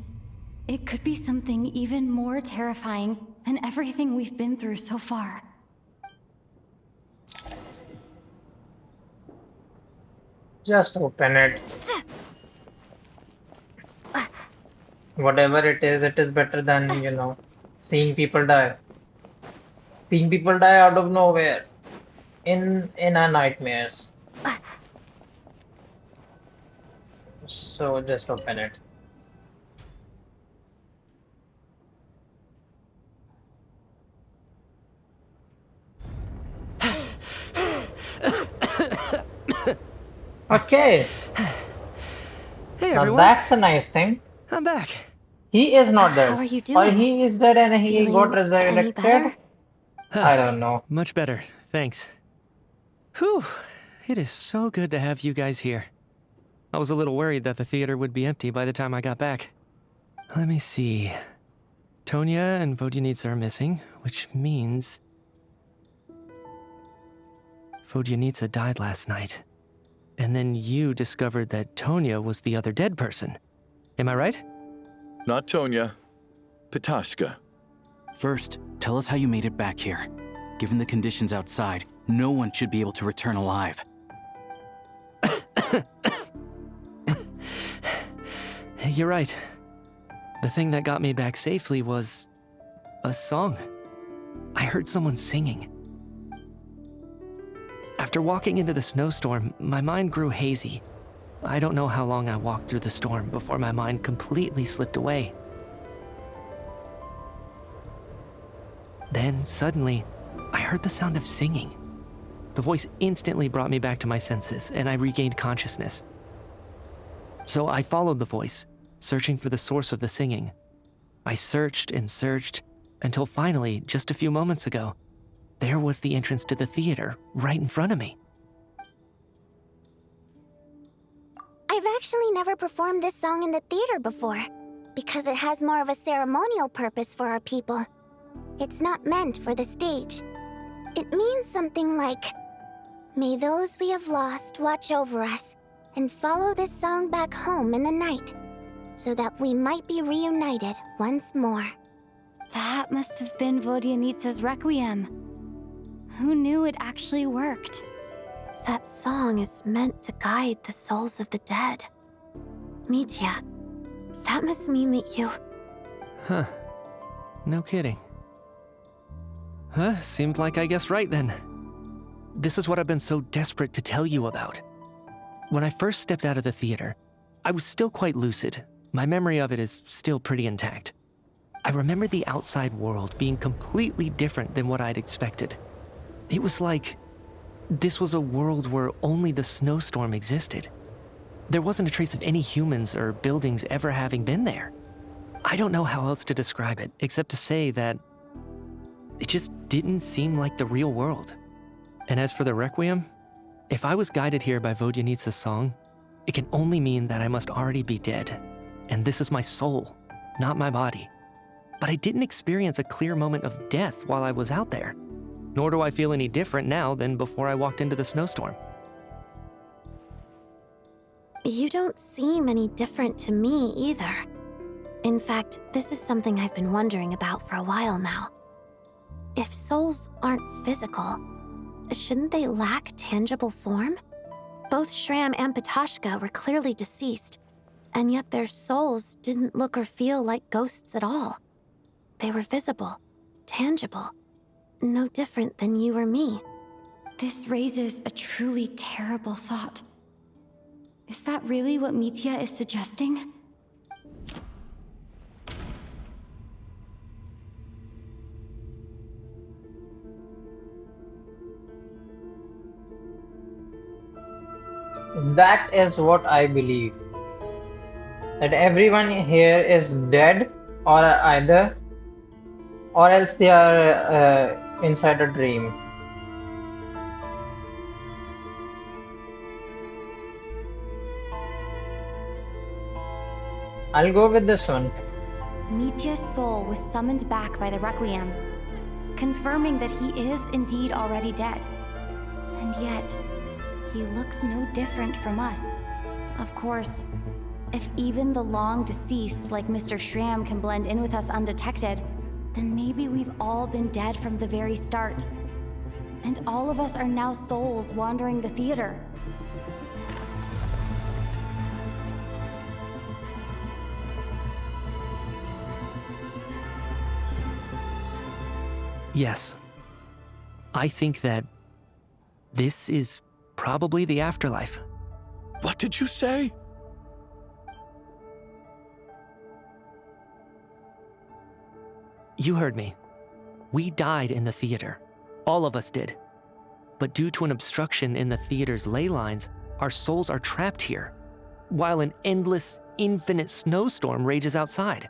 it could be something even more terrifying than everything we've been through so far. Just open it. Whatever it is better than, seeing people die. Seeing people die out of nowhere. In our nightmares. So just open it. Okay. Hey Now everyone, that's a nice thing. I'm back. He is not How dead. are you Or doing? he is dead and he got Feeling any resurrected. better? I don't know. Much better, thanks. Whew, it is so good to have you guys here. I was a little worried that the theater would be empty by the time I got back. Let me see. Tonya and Vodyanitsa are missing, which means Vodyanitsa died last night. And then you discovered that Tonya was the other dead person. Am I right? Not Tonya. Pitashka. First, tell us how you made it back here. Given the conditions outside, no one should be able to return alive. You're right. The thing that got me back safely was a song. I heard someone singing. After walking into the snowstorm, my mind grew hazy. I don't know how long I walked through the storm before my mind completely slipped away. Then, suddenly, I heard the sound of singing. The voice instantly brought me back to my senses, and I regained consciousness. So I followed the voice, searching for the source of the singing. I searched and searched, until finally, just a few moments ago, there was the entrance to the theater, right in front of me. I've actually never performed this song in the theater before, because it has more of a ceremonial purpose for our people. It's not meant for the stage. It means something like, "May those we have lost watch over us, and follow this song back home in the night, so that we might be reunited once more." That must have been Vodyanitsa's requiem. Who knew it actually worked? That song is meant to guide the souls of the dead. Mitya, that must mean that you... Huh. No kidding. Huh, seemed like I guessed right then. This is what I've been so desperate to tell you about. When I first stepped out of the theater, I was still quite lucid. My memory of it is still pretty intact. I remember the outside world being completely different than what I'd expected. It was like this was a world where only the snowstorm existed. There wasn't a trace of any humans or buildings ever having been there. I don't know how else to describe it, except to say that it just didn't seem like the real world. And as for the requiem, if I was guided here by Vodyanitsa's song, it can only mean that I must already be dead. And this is my soul, not my body. But I didn't experience a clear moment of death while I was out there. Nor do I feel any different now than before I walked into the snowstorm. You don't seem any different to me either. In fact, this is something I've been wondering about for a while now. If souls aren't physical, shouldn't they lack tangible form? Both Shram and Pitashka were clearly deceased, and yet their souls didn't look or feel like ghosts at all. They were visible, tangible, no different than you or me. This raises a truly terrible thought. Is that really what Mitya is suggesting? That is what I believe. That everyone here is dead, or else they are inside a dream. I'll go with this one. Mitya's soul was summoned back by the requiem, confirming that he is indeed already dead. And yet, he looks no different from us. Of course, if even the long deceased like Mr. Shram can blend in with us undetected, then maybe we've all been dead from the very start. And all of us are now souls wandering the theater. Yes. I think that this is probably the afterlife. What did you say? You heard me. We died in the theater. All of us did. But due to an obstruction in the theater's ley lines, our souls are trapped here, while an endless, infinite snowstorm rages outside.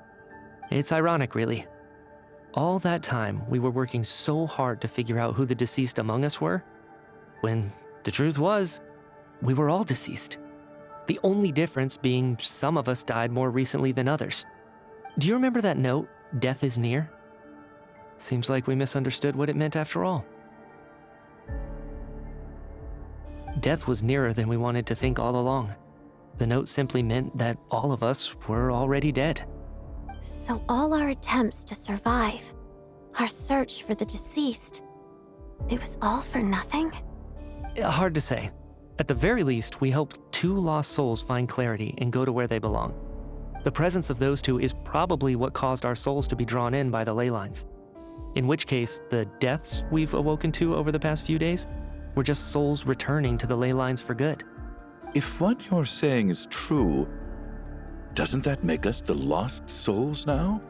It's ironic, really. All that time, we were working so hard to figure out who the deceased among us were, when the truth was, we were all deceased. The only difference being some of us died more recently than others. Do you remember that note, "Death is near"? Seems like we misunderstood what it meant after all. Death was nearer than we wanted to think all along. The note simply meant that all of us were already dead. So all our attempts to survive, our search for the deceased, it was all for nothing? Hard to say. At the very least, we hoped 2 lost souls find clarity and go to where they belong. The presence of those 2 is probably what caused our souls to be drawn in by the ley lines. In which case, the deaths we've awoken to over the past few days were just souls returning to the ley lines for good. If what you're saying is true, doesn't that make us the lost souls now?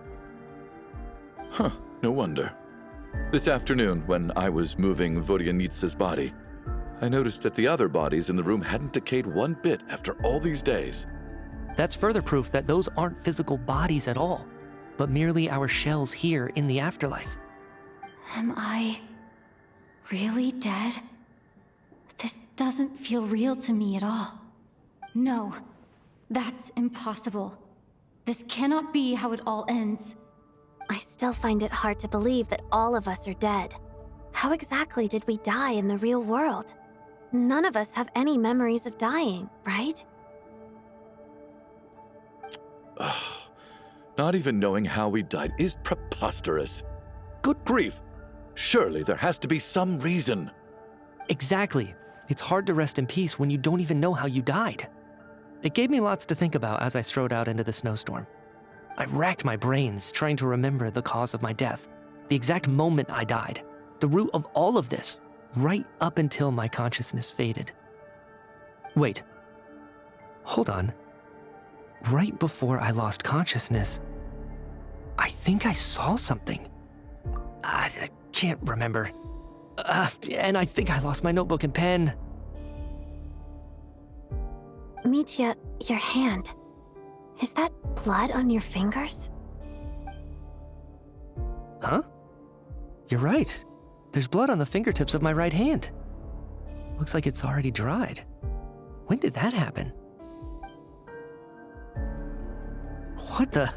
Huh, no wonder. This afternoon, when I was moving Vodyanitsa's body, I noticed that the other bodies in the room hadn't decayed one bit after all these days. That's further proof that those aren't physical bodies at all, but merely our shells here in the afterlife. Am I really dead? This doesn't feel real to me at all. No, that's impossible. This cannot be how it all ends. I still find it hard to believe that all of us are dead. How exactly did we die in the real world? None of us have any memories of dying, right? Not even knowing how we died is preposterous. Good grief! Surely there has to be some reason. Exactly. It's hard to rest in peace when you don't even know how you died. It gave me lots to think about as I strode out into the snowstorm. I racked my brains trying to remember the cause of my death, the exact moment I died, the root of all of this, right up until my consciousness faded. Wait. Hold on. Right before I lost consciousness, I think I saw something. I can't remember. And I think I lost my notebook and pen. Mitya, your hand. Is that blood on your fingers? Huh? You're right. There's blood on the fingertips of my right hand. Looks like it's already dried. When did that happen? What the?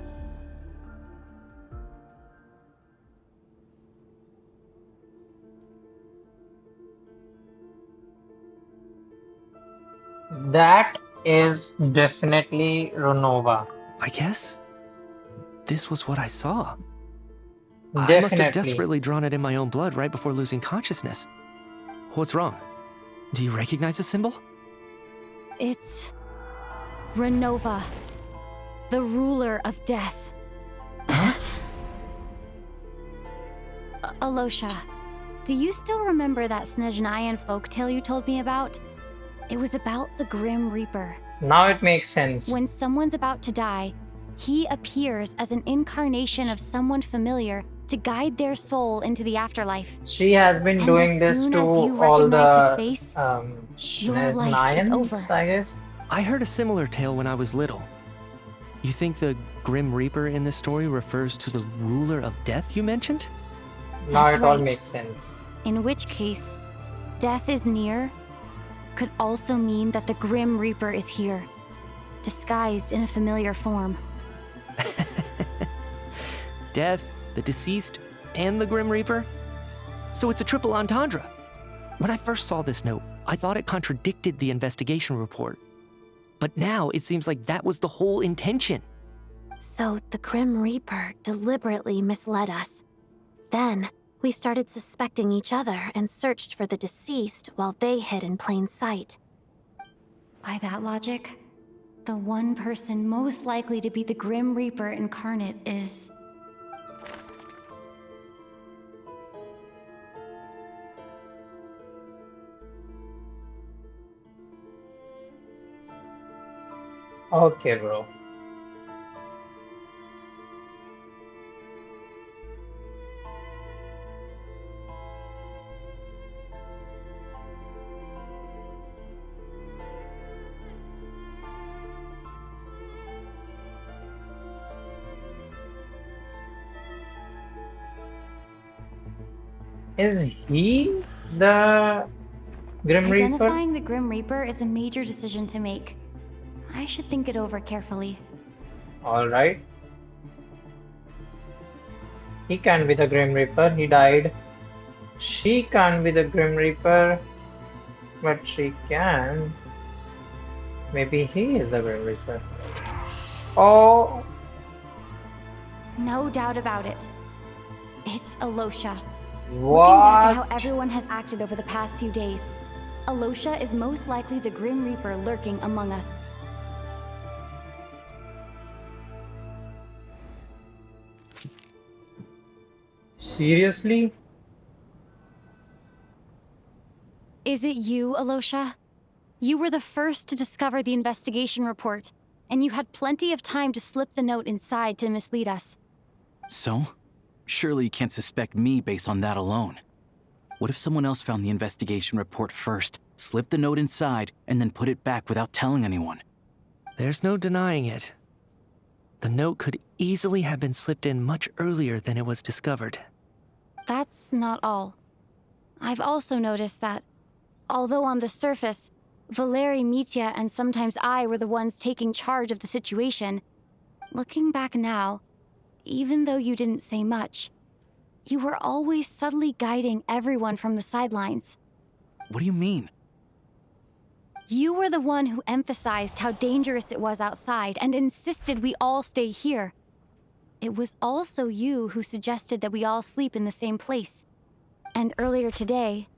That is definitely Ronova. I guess this was what I saw. I must have Definitely. desperately drawn it in my own blood right before losing consciousness. What's wrong? Do you recognize the symbol? It's Renova, the ruler of death. Alosha, do you still remember that Snezhnayan folktale you told me about? It was about the Grim Reaper. Now it makes sense. When someone's about to die, he appears as an incarnation of someone familiar to guide their soul into the afterlife. She has been And doing as this soon to as you all recognize the his face, your life is Snezhnayans, over. I guess. I heard a similar tale when I was little. You think the Grim Reaper in this story refers to the ruler of death you mentioned? Now That's it all right. makes sense. In which case, death is near could also mean that the Grim Reaper is here, disguised in a familiar form. Death, the deceased, and the Grim Reaper? So it's a triple entendre. When I first saw this note, I thought it contradicted the investigation report. But now it seems like that was the whole intention. So the Grim Reaper deliberately misled us. Then, we started suspecting each other and searched for the deceased while they hid in plain sight. By that logic, the one person most likely to be the Grim Reaper incarnate is... Okay, bro. Is he the Grim Reaper? Identifying the Grim Reaper is a major decision to make. I should think it over carefully. Alright. He can be the Grim Reaper. He died. She can't be the Grim Reaper. But she can. Maybe he is the Grim Reaper. Oh. No doubt about it. It's Alosha. What? Looking back at how everyone has acted over the past few days, Alosha is most likely the Grim Reaper lurking among us. Seriously? Is it you, Alosha? You were the first to discover the investigation report, and you had plenty of time to slip the note inside to mislead us. So? Surely you can't suspect me based on that alone. What if someone else found the investigation report first, slipped the note inside, and then put it back without telling anyone? There's no denying it. The note could easily have been slipped in much earlier than it was discovered. That's not all. I've also noticed that, although on the surface, Valeri, Mitya, and sometimes I were the ones taking charge of the situation, looking back now, even though you didn't say much, you were always subtly guiding everyone from the sidelines. What do you mean? You were the one who emphasized how dangerous it was outside and insisted we all stay here. It was also you who suggested that we all sleep in the same place. And earlier today,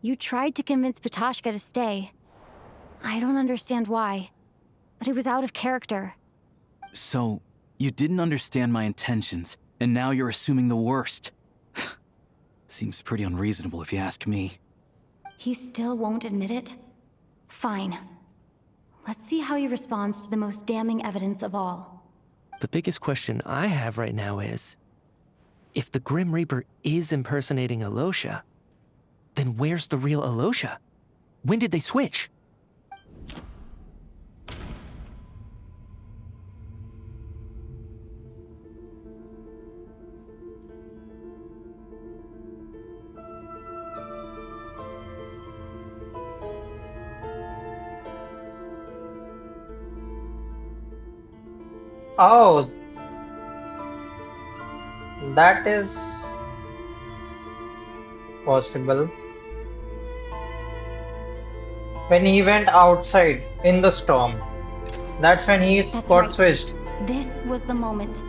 you tried to convince Patoshka to stay. I don't understand why, but it was out of character. So, you didn't understand my intentions, and now you're assuming the worst. Seems pretty unreasonable if you ask me. He still won't admit it? Fine. Let's see how he responds to the most damning evidence of all. The biggest question I have right now is, if the Grim Reaper is impersonating Alosha, then where's the real Alosha? When did they switch? Oh, that is possible. When he went outside in the storm, that's when he That's got right. switched. This was the moment.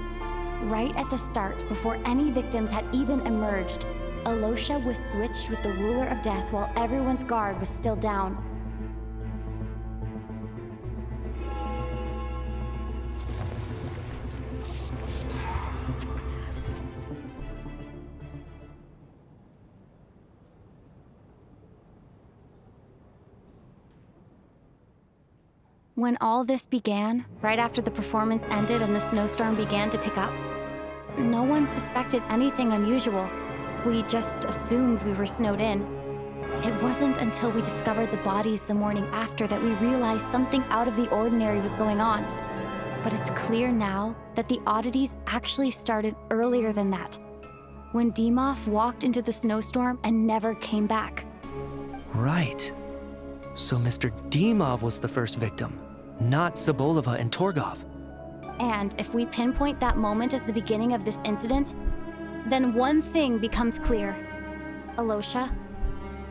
Right at the start, before any victims had even emerged, Alosha was switched with the Ruler of Death while everyone's guard was still down. When all this began, right after the performance ended and the snowstorm began to pick up, no one suspected anything unusual. We just assumed we were snowed in. It wasn't until we discovered the bodies the morning after that we realized something out of the ordinary was going on. But it's clear now that the oddities actually started earlier than that, when Dimov walked into the snowstorm and never came back. Right. So Mr. Dimov was the first victim, not Sobolova and Torgov. And if we pinpoint that moment as the beginning of this incident, then one thing becomes clear. Alosha,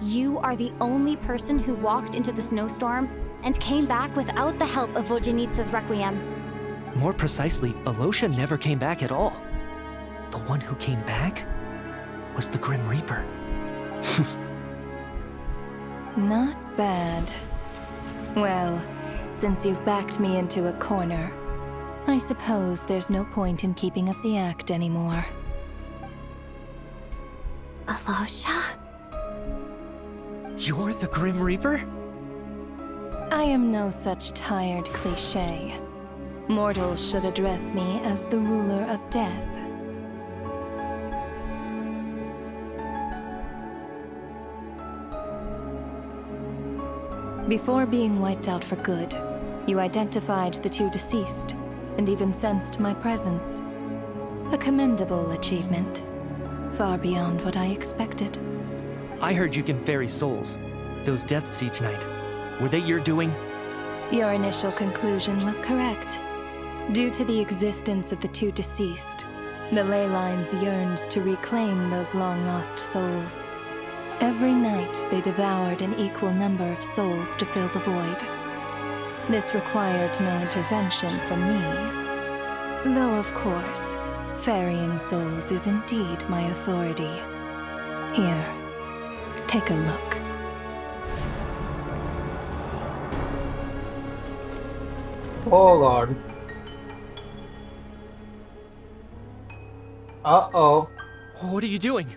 you are the only person who walked into the snowstorm and came back without the help of Vojanitsa's Requiem. More precisely, Alosha never came back at all. The one who came back was the Grim Reaper. Not bad. Well, since you've backed me into a corner, I suppose there's no point in keeping up the act anymore. Alosha? You're the Grim Reaper? I am no such tired cliché. Mortals should address me as the ruler of death. Before being wiped out for good, you identified the two deceased, and even sensed my presence. A commendable achievement. Far beyond what I expected. I heard you can ferry souls. Those deaths each night. Were they your doing? Your initial conclusion was correct. Due to the existence of the two deceased, the ley lines yearned to reclaim those long-lost souls. Every night they devoured an equal number of souls to fill the void. This required no intervention from me. Though, of course, ferrying souls is indeed my authority. Here, take a look. Oh god. Uh-oh. What are you doing?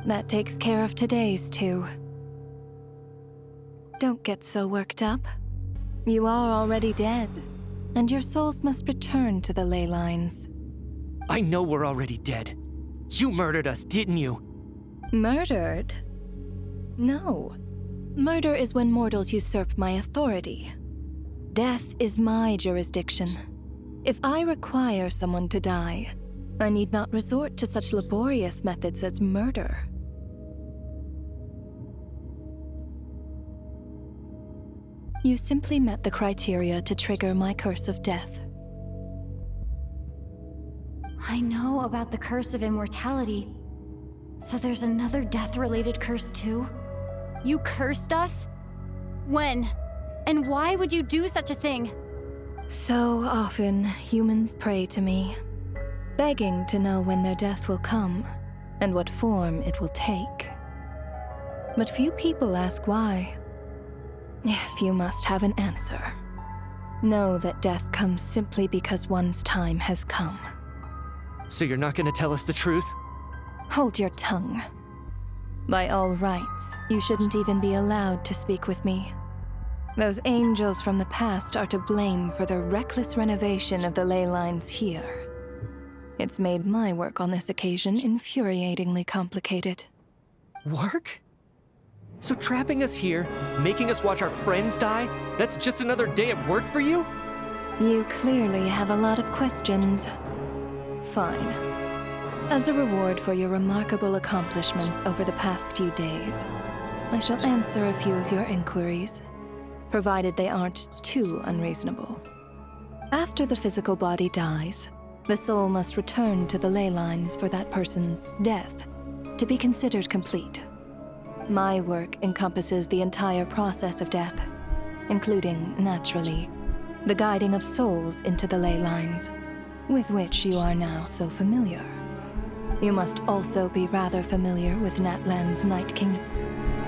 That takes care of today's two. Don't get so worked up. You are already dead, and your souls must return to the ley lines. I know we're already dead. You murdered us, didn't you? Murdered? No. Murder is when mortals usurp my authority. Death is my jurisdiction. If I require someone to die, I need not resort to such laborious methods as murder. You simply met the criteria to trigger my curse of death. I know about the curse of immortality. So there's another death-related curse too? You cursed us? When? And why would you do such a thing? So often, humans pray to me, begging to know when their death will come, and what form it will take. But few people ask why. If you must have an answer, know that death comes simply because one's time has come. So you're not gonna tell us the truth? Hold your tongue. By all rights, you shouldn't even be allowed to speak with me. Those angels from the past are to blame for the reckless renovation of the ley lines here. It's made my work on this occasion infuriatingly complicated. Work? So trapping us here, making us watch our friends die, that's just another day at work for you? You clearly have a lot of questions. Fine. As a reward for your remarkable accomplishments over the past few days, I shall answer a few of your inquiries, provided they aren't too unreasonable. After the physical body dies, the soul must return to the ley lines for that person's death to be considered complete. My work encompasses the entire process of death, including, naturally, the guiding of souls into the ley lines, with which you are now so familiar. You must also be rather familiar with Natlan's Night King